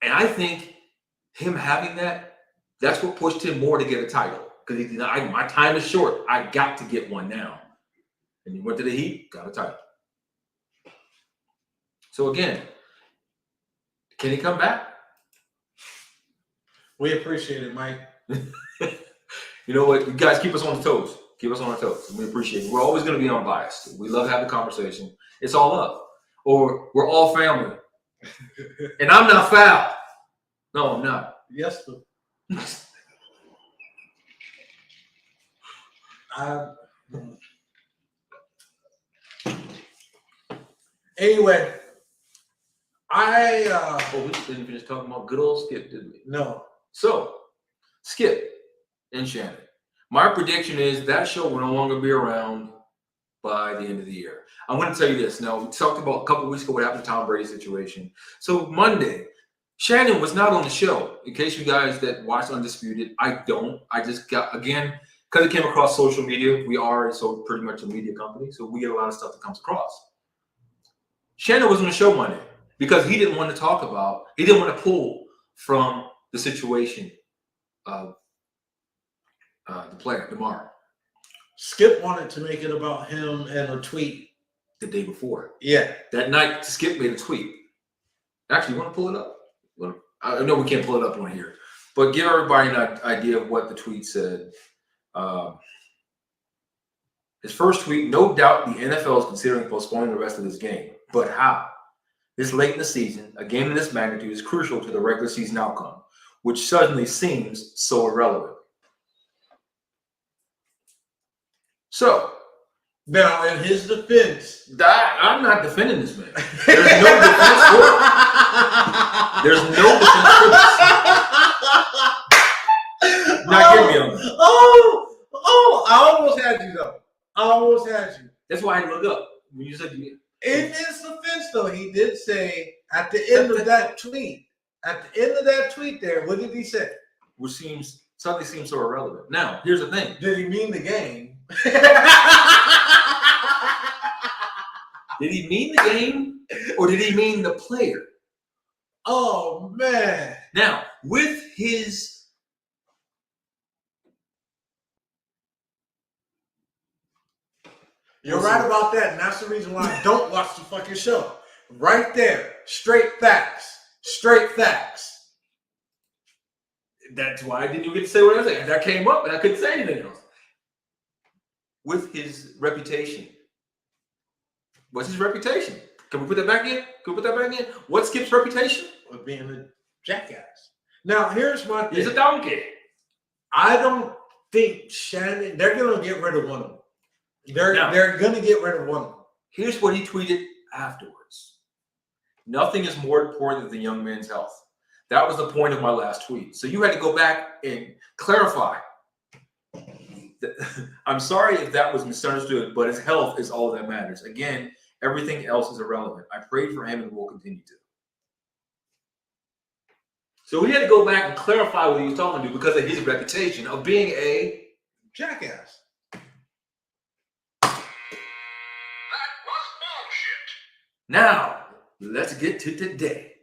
[SPEAKER 3] and I think him having that's what pushed him more to get a title. Because he said, my time is short. I got to get one now. And he went to the Heat, got a title. So again, can he come back?
[SPEAKER 2] We appreciate it, Mike.
[SPEAKER 3] You know what? You guys keep us on the toes. Keep us on our toes. We appreciate it. We're always going to be unbiased. We love having a conversation. It's all love. Or we're all family. And I'm not foul. No, I'm not.
[SPEAKER 2] Yes, sir. Anyway,
[SPEAKER 3] we didn't finish talking about good old Skip, did we?
[SPEAKER 2] No.
[SPEAKER 3] So, Skip and Shannon. My prediction is that show will no longer be around by the end of the year. I'm going to tell you this. Now, we talked about a couple of weeks ago what happened to Tom Brady situation. So, Monday, Shannon was not on the show. In case you guys that watch Undisputed, I don't. I just got, again, because it came across social media. We are pretty much a media company, so we get a lot of stuff that comes across. Shannon was on the show Monday because he didn't want to pull from the situation of the player, DeMar.
[SPEAKER 2] Skip wanted to make it about him and a tweet
[SPEAKER 3] the day before.
[SPEAKER 2] Yeah.
[SPEAKER 3] That night, Skip made a tweet. Actually, you want to pull it up? I know we can't pull it up on here, but give everybody an idea of what the tweet said. His first tweet, no doubt the NFL is considering postponing the rest of this game. But how? This late in the season, a game of this magnitude is crucial to the regular season outcome, which suddenly seems so irrelevant. So,
[SPEAKER 2] now in his defense,
[SPEAKER 3] I'm not defending this man. There's no defense for it. There's no defense for this. Now get me on that.
[SPEAKER 2] I almost had you though.
[SPEAKER 3] That's why I look up when you said you.
[SPEAKER 2] In his defense, though, he did say at the end of that tweet. There, what did he say?
[SPEAKER 3] Which suddenly seems so irrelevant. Now, here's the thing.
[SPEAKER 2] Did he mean the game?
[SPEAKER 3] Did he mean the game, or did he mean the player?
[SPEAKER 2] Oh man!
[SPEAKER 3] Now, with his.
[SPEAKER 2] You're right about that, and that's the reason why I don't watch the fucking show. Right there. Straight facts.
[SPEAKER 3] That's why I didn't even get to say what I was saying. That came up, and I couldn't say anything else. With his reputation. What's his reputation? Can we put that back in? What's Skip's reputation?
[SPEAKER 2] Of being a jackass. Now, here's my thing.
[SPEAKER 3] He's a donkey.
[SPEAKER 2] I don't think Shannon, they're going to get rid of one of them. They're going to get rid of one of them.
[SPEAKER 3] Here's what he tweeted afterwards. Nothing is more important than the young man's health. That was the point of my last tweet. So you had to go back and clarify. I'm sorry if that was misunderstood, but his health is all that matters. Again, everything else is irrelevant. I prayed for him and will continue to. So we had to go back and clarify what he was talking to because of his reputation of being a
[SPEAKER 2] jackass.
[SPEAKER 3] That was bullshit. Now, let's get to today.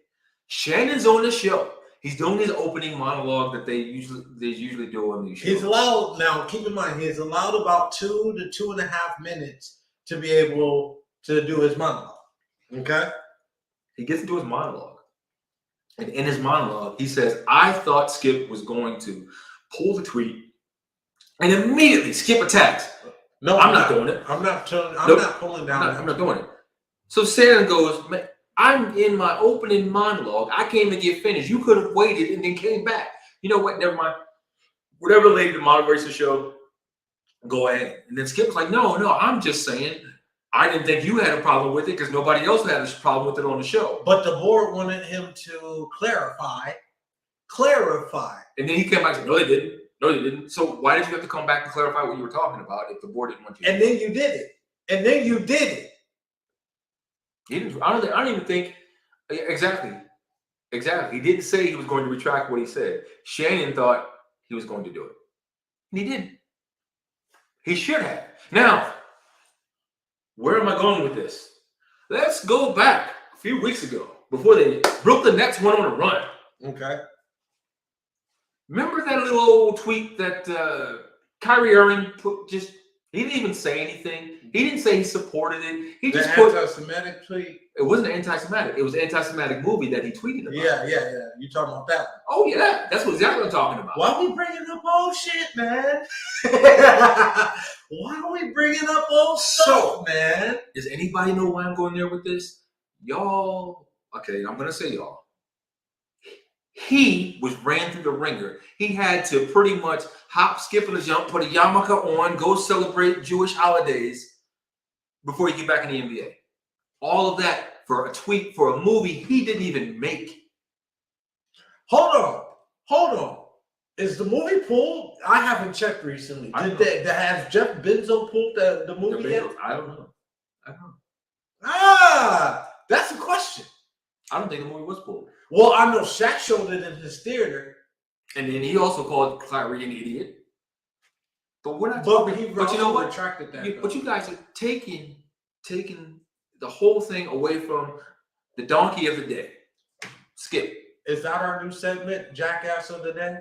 [SPEAKER 3] Shannon's on the show. He's doing his opening monologue that they usually do on these shows.
[SPEAKER 2] He's allowed, now keep in mind, he's allowed about 2 to 2.5 minutes to be able to do his monologue. Okay?
[SPEAKER 3] He gets into his monologue. And in his monologue, he says, I thought Skip was going to pull the tweet and immediately Skip attacks. No, I'm not doing it.
[SPEAKER 2] I'm not pulling down.
[SPEAKER 3] I'm not doing it. So Shannon goes, man, I'm in my opening monologue. I came to get finished. You could have waited and then came back. You know what? Never mind. Whatever lady that moderates the show, go ahead. And then Skip was like, no, I'm just saying. I didn't think you had a problem with it because nobody else had a problem with it on the show.
[SPEAKER 2] But the board wanted him to clarify.
[SPEAKER 3] And then he came back and said, no, they didn't. So why did you have to come back and clarify what you were talking about if the board didn't want you to?
[SPEAKER 2] And then you did it.
[SPEAKER 3] He didn't. I don't even think. Exactly. He didn't say he was going to retract what he said. Shannon thought he was going to do it. And he didn't. He should have. Now, where am I going with this? Let's go back a few weeks ago before the Brooklyn Nets went on a run.
[SPEAKER 2] Okay.
[SPEAKER 3] Remember that little old tweet that Kyrie Irving put? He didn't even say anything. He didn't say he supported it. He just put
[SPEAKER 2] anti-Semitic tweet.
[SPEAKER 3] It wasn't anti-Semitic. It was an anti-Semitic movie that he tweeted about.
[SPEAKER 2] Yeah. You talking about that one?
[SPEAKER 3] Oh yeah, that's exactly what I'm talking about.
[SPEAKER 2] Why are we bringing up old shit, man? Why are we bringing up old stuff, man?
[SPEAKER 3] Does anybody know why I'm going there with this? Y'all. Okay, I'm gonna say y'all. He was ran through the ringer. He had to pretty much hop, skip, and a jump, put a yarmulke on, go celebrate Jewish holidays before he get back in the NBA. All of that for a tweet, for a movie he didn't even make.
[SPEAKER 2] Hold on. Is the movie pulled? I haven't checked recently. Has Jeff Bezos pulled the movie yet?
[SPEAKER 3] I don't know.
[SPEAKER 2] That's a question.
[SPEAKER 3] I don't think the movie was pulled.
[SPEAKER 2] Well, I know Shaq showed it in his theater.
[SPEAKER 3] And then he also called Kyrie an idiot. But we're not
[SPEAKER 2] talking.
[SPEAKER 3] But you know what?
[SPEAKER 2] Retracted that.
[SPEAKER 3] But you guys are taking the whole thing away from the donkey of the day. Skip.
[SPEAKER 2] Is that our new segment, Jackass of the Day?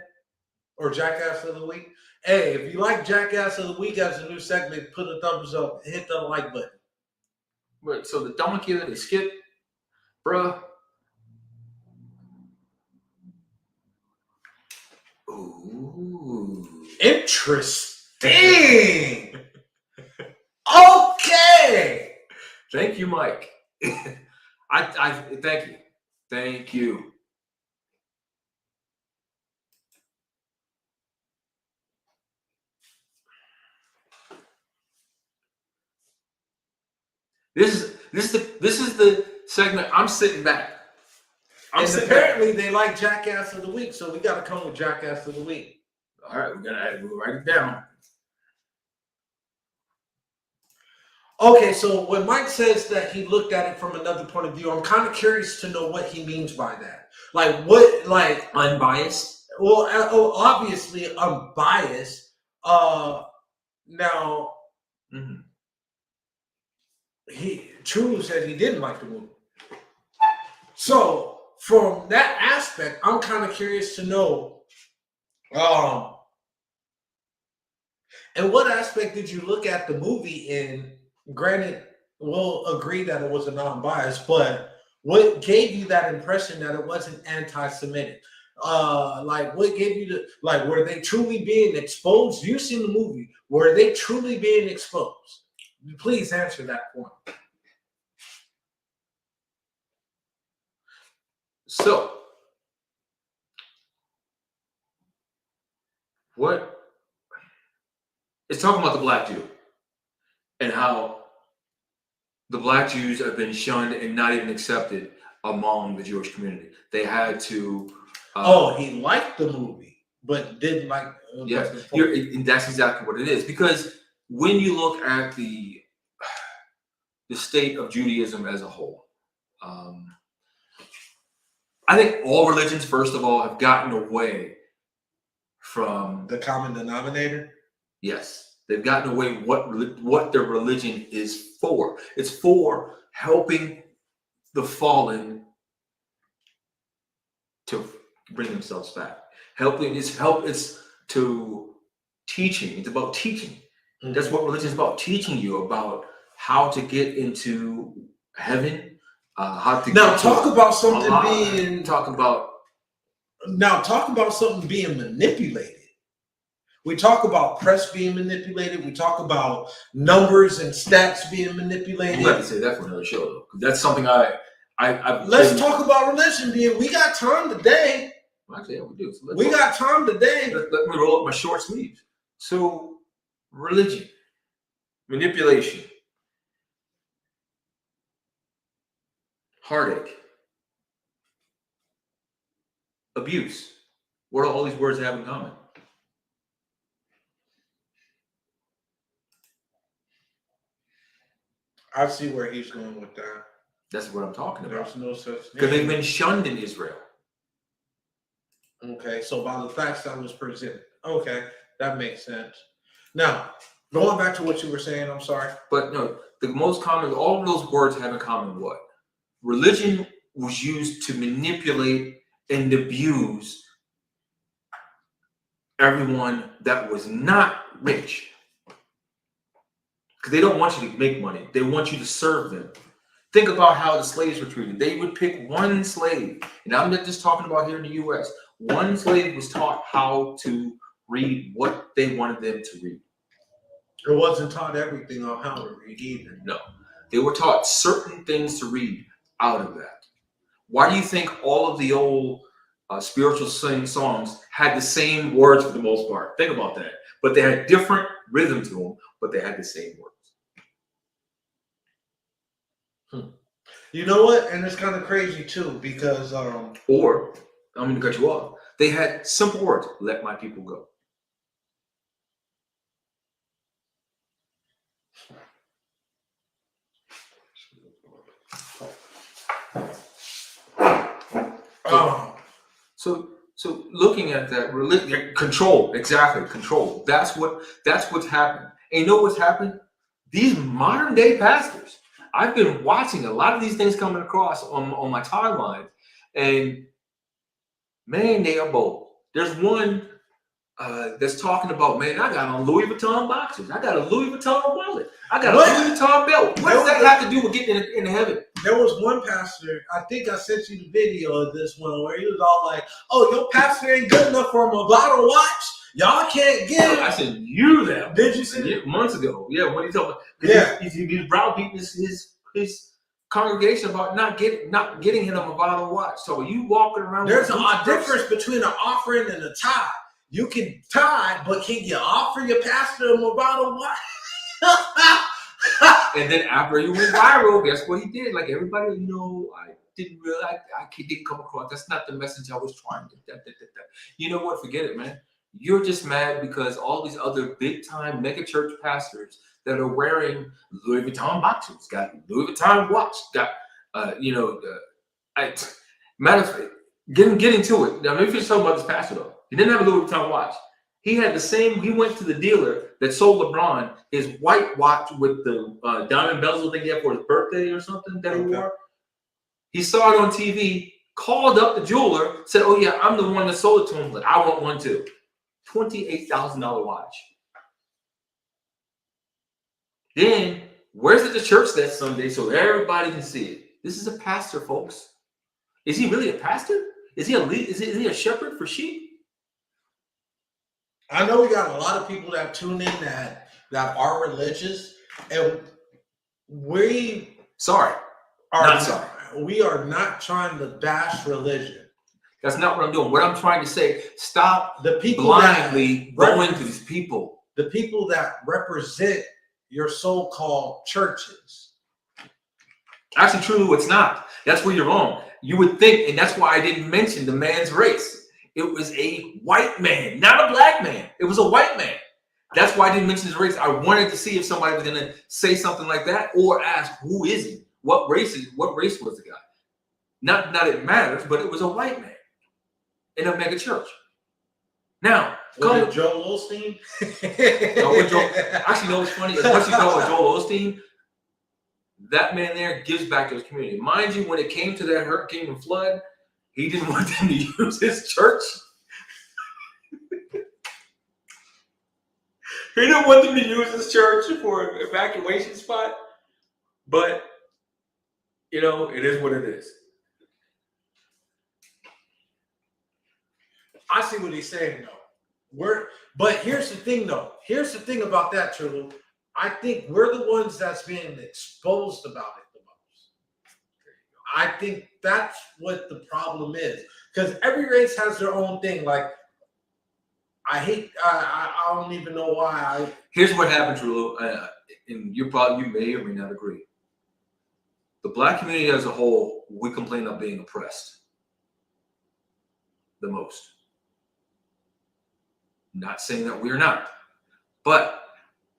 [SPEAKER 2] Or Jackass of the Week? Hey, if you like Jackass of the Week as a new segment, put a thumbs up, hit the like button.
[SPEAKER 3] Right, so the donkey of the day, Skip, bruh. Ooh.
[SPEAKER 2] Interesting. Okay.
[SPEAKER 3] Thank you, Mike. I thank you. Thank you. This is the segment. I'm sitting back.
[SPEAKER 2] Apparently they like Jackass of the Week, so we got to come with Jackass of the Week.
[SPEAKER 3] All right, we'll write it down.
[SPEAKER 2] Okay, so when Mike says that he looked at it from another point of view, I'm kind of curious to know what he means by that.
[SPEAKER 3] Unbiased?
[SPEAKER 2] Well, obviously unbiased. Now, he truly said he didn't like the movie. So, from that aspect, I'm kind of curious to know, and what aspect did you look at the movie in? Granted, we'll agree that it was a non-bias, but what gave you that impression that it wasn't anti-Semitic? What gave you were they truly being exposed? You've seen the movie. Were they truly being exposed? Please answer that for me.
[SPEAKER 3] So, it's talking about the Black Jew and how the Black Jews have been shunned and not even accepted among the Jewish community. They had to.
[SPEAKER 2] He liked the movie. but didn't like.
[SPEAKER 3] Yeah, and that's exactly what it is. Because when you look at the state of Judaism as a whole, I think all religions, first of all, have gotten away from
[SPEAKER 2] the common denominator.
[SPEAKER 3] Yes, they've gotten away what their religion is for. It's for helping the fallen to bring themselves back. It's to teaching. It's about teaching. Mm-hmm. That's what religion is about, teaching you about how to get into heaven, how to
[SPEAKER 2] now talk about something being
[SPEAKER 3] talk about
[SPEAKER 2] something being manipulated. We talk about press being manipulated. We talk about numbers and stats being manipulated.
[SPEAKER 3] We'll have to say that for another show, though. That's something
[SPEAKER 2] Let's talk about religion being. We got time today.
[SPEAKER 3] Actually, yeah, we do. So
[SPEAKER 2] we got time today.
[SPEAKER 3] Let me roll up my short sleeves. So, religion, manipulation, heartache, abuse. What do all these words have in common?
[SPEAKER 2] I see where he's going with that.
[SPEAKER 3] That's what I'm talking about.
[SPEAKER 2] There's no such thing.
[SPEAKER 3] Because they've been shunned in Israel.
[SPEAKER 2] Okay, so by the facts that was presented. Okay, that makes sense. Now, going back to what you were saying, I'm sorry.
[SPEAKER 3] But no, the most common, all of those words have in common what? Religion was used to manipulate and abuse everyone that was not rich. Because they don't want you to make money. They want you to serve them. Think about how the slaves were treated. They would pick one slave. And I'm not just talking about here in the U.S. One slave was taught how to read what they wanted them to read.
[SPEAKER 2] It wasn't taught everything on how to read either.
[SPEAKER 3] No. They were taught certain things to read out of that. Why do you think all of the old spiritual songs had the same words for the most part? Think about that. But they had different rhythm to them, but they had the same words.
[SPEAKER 2] You know what? And it's kind of crazy too, because
[SPEAKER 3] or I'm going to cut you off. They had simple words: "Let my people go." So looking at that, control, exactly, control. That's what's happened. And you know what's happened? These modern day pastors. I've been watching a lot of these things coming across on my timeline, and man, they are bold. There's one that's talking about, man, I got on Louis Vuitton boxers. I got a Louis Vuitton wallet. I got a Louis Vuitton belt. What does that have to do with getting in heaven?
[SPEAKER 2] There was one pastor, I think I sent you the video of this one, where he was all like, oh, your pastor ain't good enough for him a bottle watch. Y'all can't get it.
[SPEAKER 3] I said, you them.
[SPEAKER 2] Did you see it?
[SPEAKER 3] Yeah, months ago. Yeah, what he told me.
[SPEAKER 2] Yeah.
[SPEAKER 3] He's browbeating his congregation about not getting him a bottle watch. So you walking around.
[SPEAKER 2] There's a difference between an offering and a tithe. You can tithe, but can you offer your pastor a bottle watch?
[SPEAKER 3] And then after he went viral, guess what he did? Like everybody, I didn't realize, I didn't come across. That's not the message I was trying to. You know what? Forget it, man. You're just mad because all these other big time mega church pastors that are wearing Louis Vuitton boxers, got Louis Vuitton watch, got matter of fact, getting to it. Now, maybe you're talking about this pastor though. He didn't have a Louis Vuitton watch. He had the same. He went to the dealer that sold LeBron his white watch with the diamond bezel thing he had for his birthday or something that he wore. He saw it on TV, called up the jeweler, said, "Oh yeah, I'm the one that sold it to him. But I want one too." $28,000 watch. Then where's it the church that Sunday so everybody can see it? This is a pastor, folks. Is he really a pastor? Is he a shepherd for sheep?
[SPEAKER 2] I know we got a lot of people that tune in that are religious, and we are not trying to bash religion.
[SPEAKER 3] That's not what I'm doing. What I'm trying to say, stop the people blindly going to these people.
[SPEAKER 2] The people that represent your so-called churches.
[SPEAKER 3] Actually, truly, it's not. That's where you're wrong. You would think, and that's why I didn't mention the man's race. It was a white man, not a black man. It was a white man. That's why I didn't mention his race. I wanted to see if somebody was going to say something like that or ask, who is he? What race was the guy? Not that it matters, but it was a white man in a mega church. Now,
[SPEAKER 2] was it Joel Osteen?
[SPEAKER 3] Actually, no, it's funny. As much as you know about Joel Osteen, that man there gives back to his community. Mind you, when it came to that hurricane and flood, he didn't want them to use his church. He didn't want them to use his church for an evacuation spot. But, you know, it is what it is.
[SPEAKER 2] I see what he's saying, though. But here's the thing, though. Here's the thing about that, True. I think we're the ones that's being exposed about it the most. I think that's what the problem is. Because every race has their own thing. Like, I don't even know why.
[SPEAKER 3] Here's what happened, True. And you may or may not agree. The black community as a whole, we complain of being oppressed the most. Not saying that we're not. But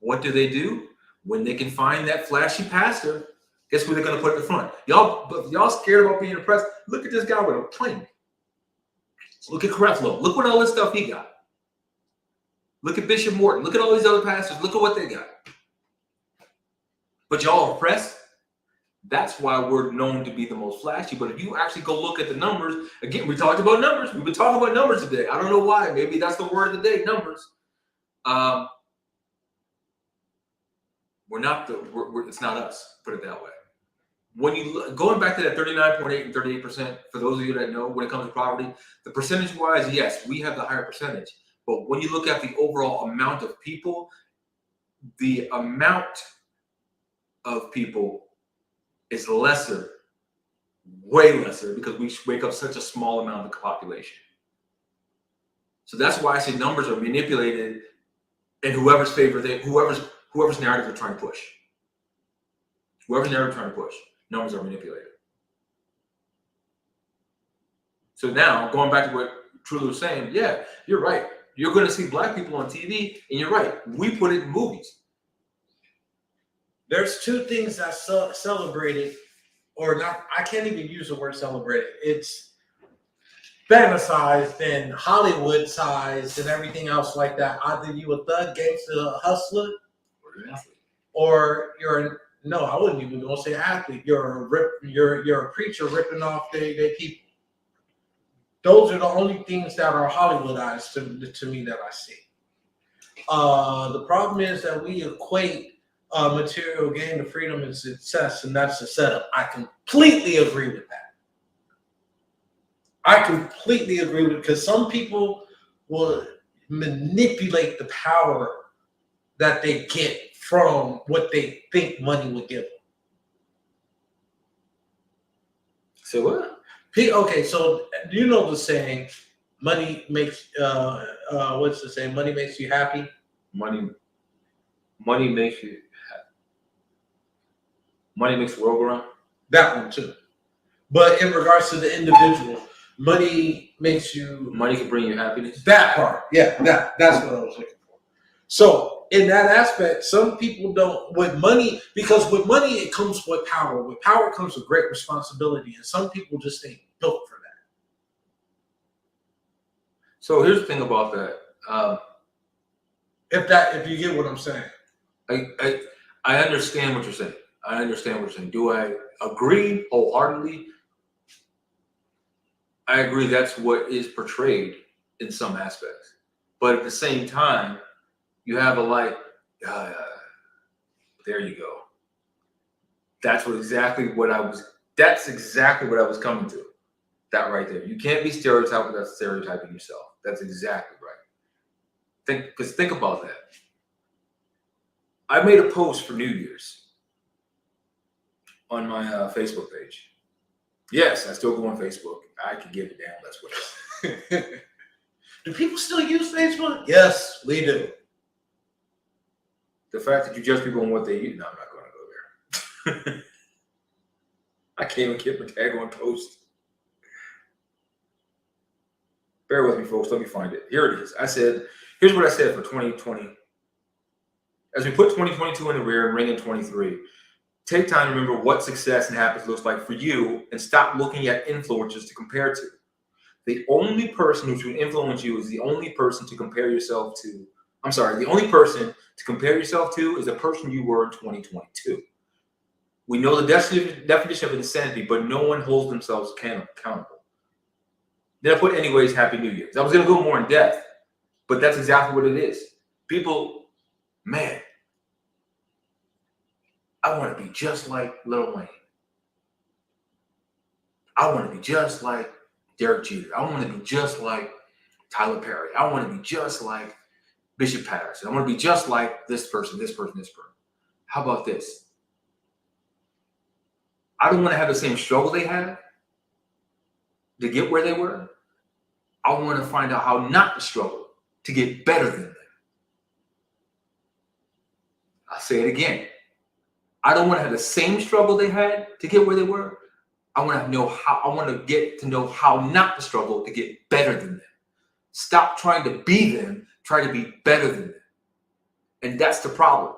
[SPEAKER 3] what do? When they can find that flashy pastor, guess who they're going to put at the front? Y'all scared about being oppressed? Look at this guy with a plane. Look at Creflo. Look what all this stuff he got. Look at Bishop Morton. Look at all these other pastors. Look at what they got. But y'all oppressed? That's why we're known to be the most flashy. But if you actually go look at the numbers, again, we talked about numbers. We've been talking about numbers today. I don't know why. Maybe that's the word of the day, numbers. It's not us, put it that way. When you going back to that 39.8 and 38%, for those of you that know, when it comes to poverty, the percentage-wise, yes, we have the higher percentage. But when you look at the overall amount of people, the amount of people is lesser, way lesser, because we wake up such a small amount of the population. So that's why I say numbers are manipulated in whoever's favor, whoever's narrative they're trying to push. Whoever's narrative trying to push, numbers are manipulated. So now, going back to what Trulu was saying, yeah, you're right. You're going to see black people on TV, and you're right. We put it in movies.
[SPEAKER 2] There's two things that's celebrated, or not. I can't even use the word celebrated. It's fantasized and Hollywood-sized and everything else like that. Either you a thug, gangster, a hustler,
[SPEAKER 3] Or an athlete.
[SPEAKER 2] or no, I wouldn't even go say athlete. You're a preacher ripping off their people. Those are the only things that are Hollywoodized to me that I see. The problem is that we equate material gain to freedom and success, and that's the setup. I completely agree with that. I completely agree with it, because some people will manipulate the power that they get from what they think money would give them.
[SPEAKER 3] So what?
[SPEAKER 2] Okay, so you know the saying, money makes what's the saying? Money makes you happy.
[SPEAKER 3] Money makes you happy. Money makes the world go round.
[SPEAKER 2] That one too. But in regards to the individual, money makes you.
[SPEAKER 3] Money can bring you happiness.
[SPEAKER 2] That part, yeah, that's what I was looking for. So in that aspect, some people don't with money, because with money it comes with power. With power comes with great responsibility, and some people just ain't built for that.
[SPEAKER 3] So here's the thing about that.
[SPEAKER 2] If you get what I'm saying.
[SPEAKER 3] I understand what you're saying. I understand what you're saying. Do I agree wholeheartedly? I agree that's what is portrayed in some aspects. But at the same time, you have there you go. That's exactly what I was coming to. That right there. You can't be stereotyped without stereotyping yourself. That's exactly right. Think about that. I made a post for New Year's on my Facebook page. Yes, I still go on Facebook. I can give a damn less what it is.
[SPEAKER 2] Do people still use Facebook? Yes, we do.
[SPEAKER 3] The fact that you judge people on what they eat, no, I'm not going to go there. I can't even keep a tag on post. Bear with me, folks. Let me find it. Here it is. Here's what I said for 2020. As we put 2022 in the rear and ring in 23, take time to remember what success and happiness looks like for you and stop looking at influencers to compare to. The only person who can influence you is the only person to compare yourself to. I'm sorry, the only person to compare yourself to is the person you were in 2022. We know the definition of insanity, but no one holds themselves accountable. Then I put, anyways, Happy New Year. I was going to go more in depth, but that's exactly what it is. People, man, I want to be just like Lil Wayne. I want to be just like Derek Jeter. I want to be just like Tyler Perry. I want to be just like Bishop Patterson. I want to be just like this person, this person, this person. How about this? I don't want to have the same struggle they had to get where they were. I want to find out how not to struggle to get better than them. I'll say it again. I don't want to have the same struggle they had to get where they were. I want to get to know how not to struggle to get better than them. Stop trying to be them, try to be better than them. And that's the problem.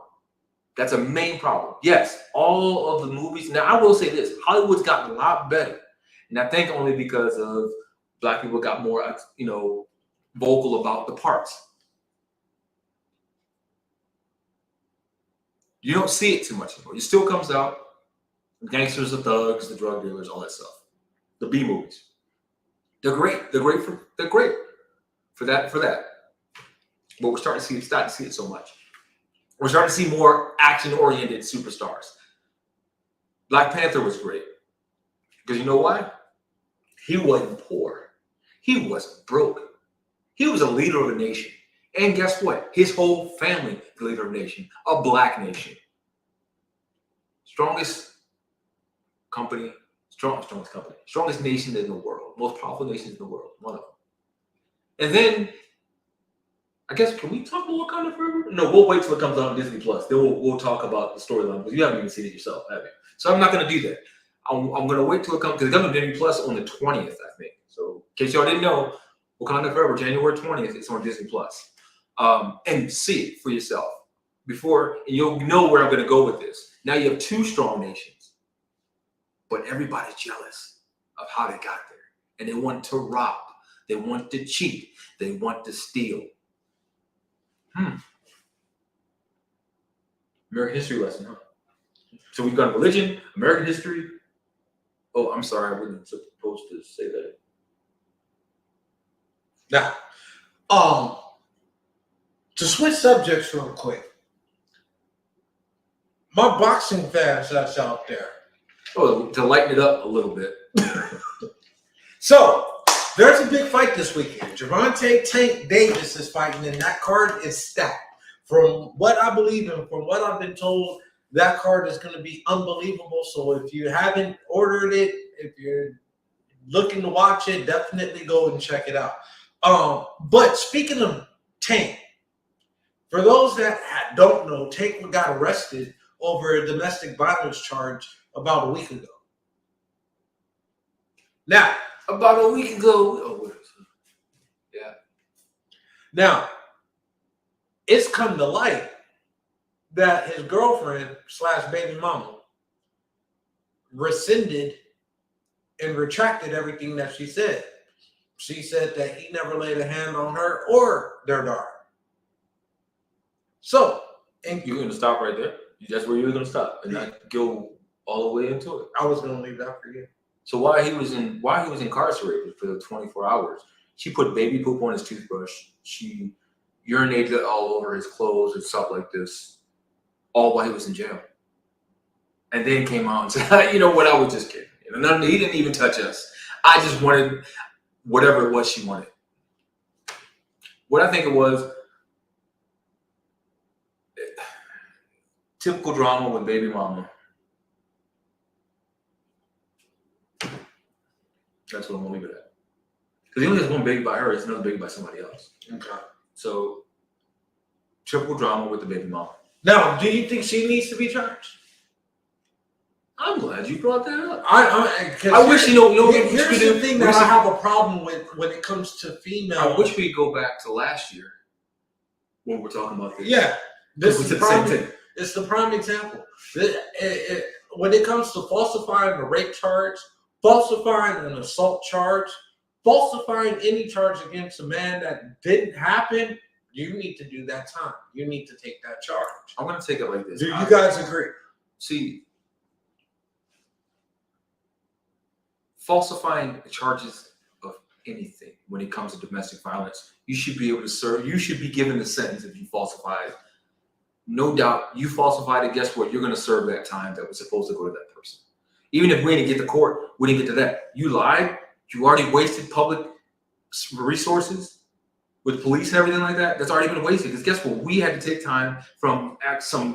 [SPEAKER 3] That's a main problem. Yes, all of the movies. Now, I will say this. Hollywood's gotten a lot better. And I think only because of Black people got more, vocal about the parts. You don't see it too much anymore. It still comes out. The gangsters, the thugs, the drug dealers, all that stuff. The B movies. They're great. They're great for that. But we're starting to see it so much. We're starting to see more action-oriented superstars. Black Panther was great. Because you know why? He wasn't poor. He wasn't broke. He was a leader of a nation. And guess what? His whole family, the leader of a nation, a black nation. Strongest nation in the world, most powerful nations in the world, one of them. And then, I guess, can we talk about Wakanda Forever? No, we'll wait till it comes out on Disney Plus. Then we'll talk about the storyline because you haven't even seen it yourself, have you? So I'm not going to do that. I'm going to wait till it comes because it comes on Disney Plus on the 20th, I think. So in case y'all didn't know, Wakanda Forever, January 20th, it's on Disney Plus. And see it for yourself and you'll know where I'm going to go with this. Now you have two strong nations, but everybody's jealous of how they got there. And they want to rob. They want to cheat. They want to steal. American history lesson, huh? So we've got religion, American history. Oh, I'm sorry, I wasn't supposed to say that.
[SPEAKER 2] Now, to switch subjects real quick, my boxing fans that's out there.
[SPEAKER 3] Oh, to lighten it up a little bit.
[SPEAKER 2] So, there's a big fight this weekend. Gervonta Tank Davis is fighting, and that card is stacked. From what I believe and from what I've been told, that card is going to be unbelievable. So if you haven't ordered it, if you're looking to watch it, definitely go and check it out. But speaking of Tank, for those that don't know, Tank got arrested over a domestic violence charge about a week ago. Now,
[SPEAKER 3] About a week ago. Yeah.
[SPEAKER 2] Now, it's come to light that his girlfriend / baby mama rescinded and retracted everything that she said. She said that he never laid a hand on her or their daughter. So, and
[SPEAKER 3] You're going to stop right there? That's where you're going to stop and not go all the way into it?
[SPEAKER 2] I was going to leave that for you.
[SPEAKER 3] So while he was incarcerated for the 24 hours, she put baby poop on his toothbrush. She urinated all over his clothes and stuff like this, all while he was in jail. And then came out and said, you know what, I was just kidding. He didn't even touch us. I just wanted whatever it was she wanted. What I think it was, typical drama with baby mama. That's what I'm going to leave it at. Because he only has one baby by her, it's another baby by somebody else.
[SPEAKER 2] Okay.
[SPEAKER 3] So, triple drama with the baby mama.
[SPEAKER 2] Now, do you think she needs to be charged?
[SPEAKER 3] I'm glad you brought that up.
[SPEAKER 2] I
[SPEAKER 3] wish
[SPEAKER 2] here's the thing that I have a problem with when it comes to female.
[SPEAKER 3] I wish we could go back to last year when we're talking about this.
[SPEAKER 2] Yeah, this is
[SPEAKER 3] the same thing.
[SPEAKER 2] It's the prime example. When it comes to falsifying a rape charge, falsifying an assault charge, falsifying any charge against a man that didn't happen, you need to do that time. You need to take that charge.
[SPEAKER 3] I'm going to take it like this.
[SPEAKER 2] Do you guys agree?
[SPEAKER 3] See, falsifying charges of anything when it comes to domestic violence, you should be able to serve. You should be given the sentence if you falsified. No doubt, you falsified it. Guess what? You're going to serve that time that was supposed to go to that person. Even if we didn't get to court, we didn't get to that. You lied. You already wasted public resources with police and everything like that. That's already been wasted. Because guess what? We had to take time from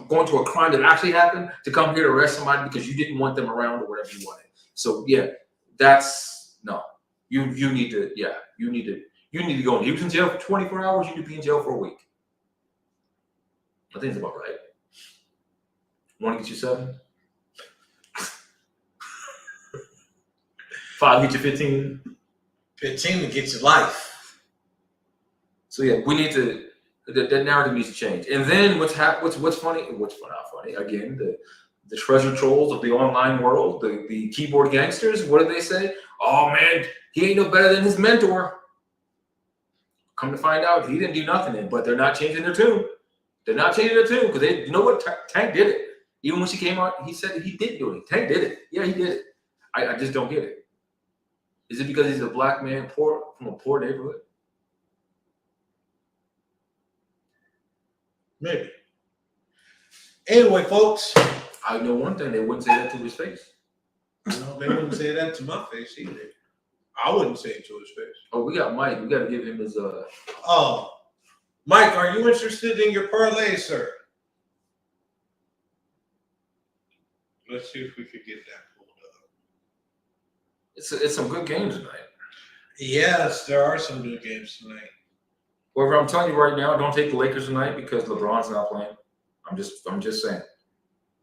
[SPEAKER 3] going to a crime that actually happened to come here to arrest somebody because you didn't want them around or whatever you wanted. So yeah, that's no. You need to go. He was in jail for 24 hours. You need to be in jail for a week. I think it's about right. Want to get you 7? 5 get you 15.
[SPEAKER 2] 15 to get your life.
[SPEAKER 3] So yeah, we need to. That narrative needs to change. And then what's funny? What's not funny? Again, the treasure trolls of the online world, the keyboard gangsters. What do they say? Oh man, he ain't no better than his mentor. Come to find out, he didn't do nothing. But they're not changing their tune. They're not changing their tune because you know what? Tank did it. Even when she came out, he said that he did do it. Tank did it. Yeah, he did it. I just don't get it. Is it because he's a black man, from a poor neighborhood?
[SPEAKER 2] Maybe. Anyway, folks.
[SPEAKER 3] I know one thing, they wouldn't say that to his face.
[SPEAKER 2] No, they wouldn't say that to my face either. I wouldn't say it to his face.
[SPEAKER 3] Oh, we got Mike. We got to give him his
[SPEAKER 2] Oh, Mike, are you interested in your parlay, sir? Let's see if we could get that pulled up.
[SPEAKER 3] It's some good games tonight.
[SPEAKER 2] Yes, there are some good games tonight.
[SPEAKER 3] However, I'm telling you right now, don't take the Lakers tonight because LeBron's not playing. I'm just saying.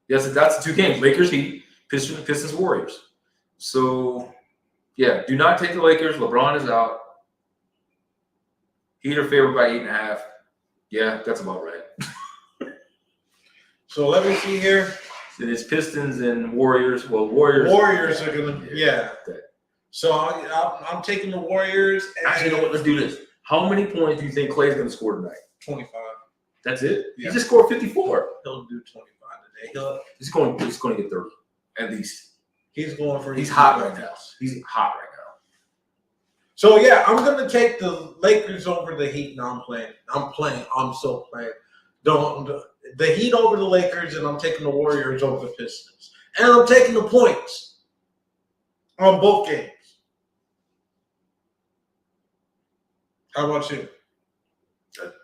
[SPEAKER 3] Yes, that's the 2 games: Lakers, Heat, Pistons, Warriors. So, yeah, do not take the Lakers. LeBron is out. Heat are favored by 8.5. Yeah, that's about right.
[SPEAKER 2] So let me see here.
[SPEAKER 3] It is Pistons and Warriors. Well, Warriors
[SPEAKER 2] are gonna, yeah. So I'm taking the Warriors.
[SPEAKER 3] Actually, you know what? Let's do this. How many points do you think Clay's going to score tonight?
[SPEAKER 2] 25.
[SPEAKER 3] That's it.
[SPEAKER 2] Yeah.
[SPEAKER 3] He just scored 54.
[SPEAKER 2] He'll do 25 today.
[SPEAKER 3] He's going to get 30 at least.
[SPEAKER 2] He's going for.
[SPEAKER 3] He's hot right now. He's hot right now.
[SPEAKER 2] So yeah, I'm gonna take the Lakers over the Heat, and I'm playing. I'm still playing. The Heat over the Lakers, and I'm taking the Warriors over the Pistons, and I'm taking the points on both games. How about you?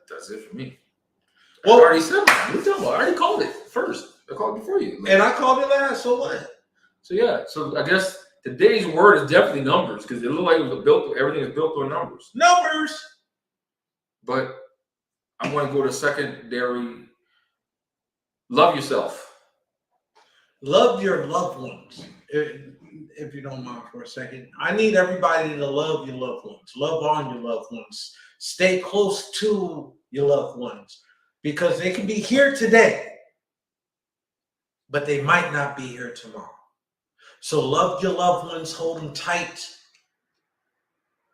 [SPEAKER 3] That's it for me.
[SPEAKER 2] Well,
[SPEAKER 3] I already said that. I already called it first. I called it before you.
[SPEAKER 2] And I called it last. So what?
[SPEAKER 3] So yeah. So I guess today's word is definitely numbers because it looked like it was built. Everything is built on numbers.
[SPEAKER 2] Numbers.
[SPEAKER 3] But I'm going to go to secondary. Love yourself.
[SPEAKER 2] Love your loved ones. If you don't mind for a second, I need everybody to love your loved ones. Love on your loved ones. Stay close to your loved ones because they can be here today, but they might not be here tomorrow. So love your loved ones, hold them tight,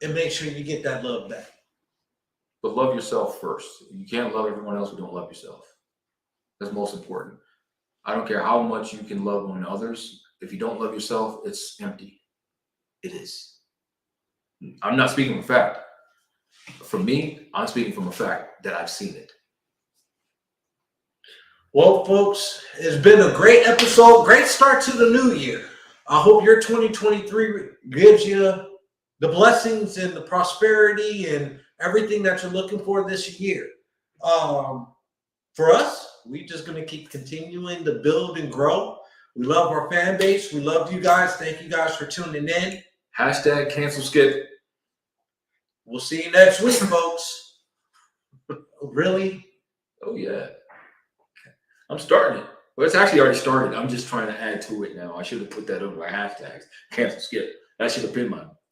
[SPEAKER 2] and make sure you get that love back.
[SPEAKER 3] But love yourself first. You can't love everyone else who don't love yourself. That's most important. I don't care how much you can love on others. If you don't love yourself, it's empty. It is. I'm not speaking from fact. For me, I'm speaking from a fact that I've seen it.
[SPEAKER 2] Well, folks, it's been a great episode. Great start to the new year. I hope your 2023 gives you the blessings and the prosperity and everything that you're looking for this year. For us, we're just going to keep continuing to build and grow. We love our fan base. We love you guys. Thank you guys for tuning in.
[SPEAKER 3] Hashtag cancel skip.
[SPEAKER 2] We'll see you next week, folks. Really?
[SPEAKER 3] Oh, yeah. I'm starting it. Well, it's actually already started. I'm just trying to add to it now. I should have put that over my hashtags. Cancel skip. That should have been my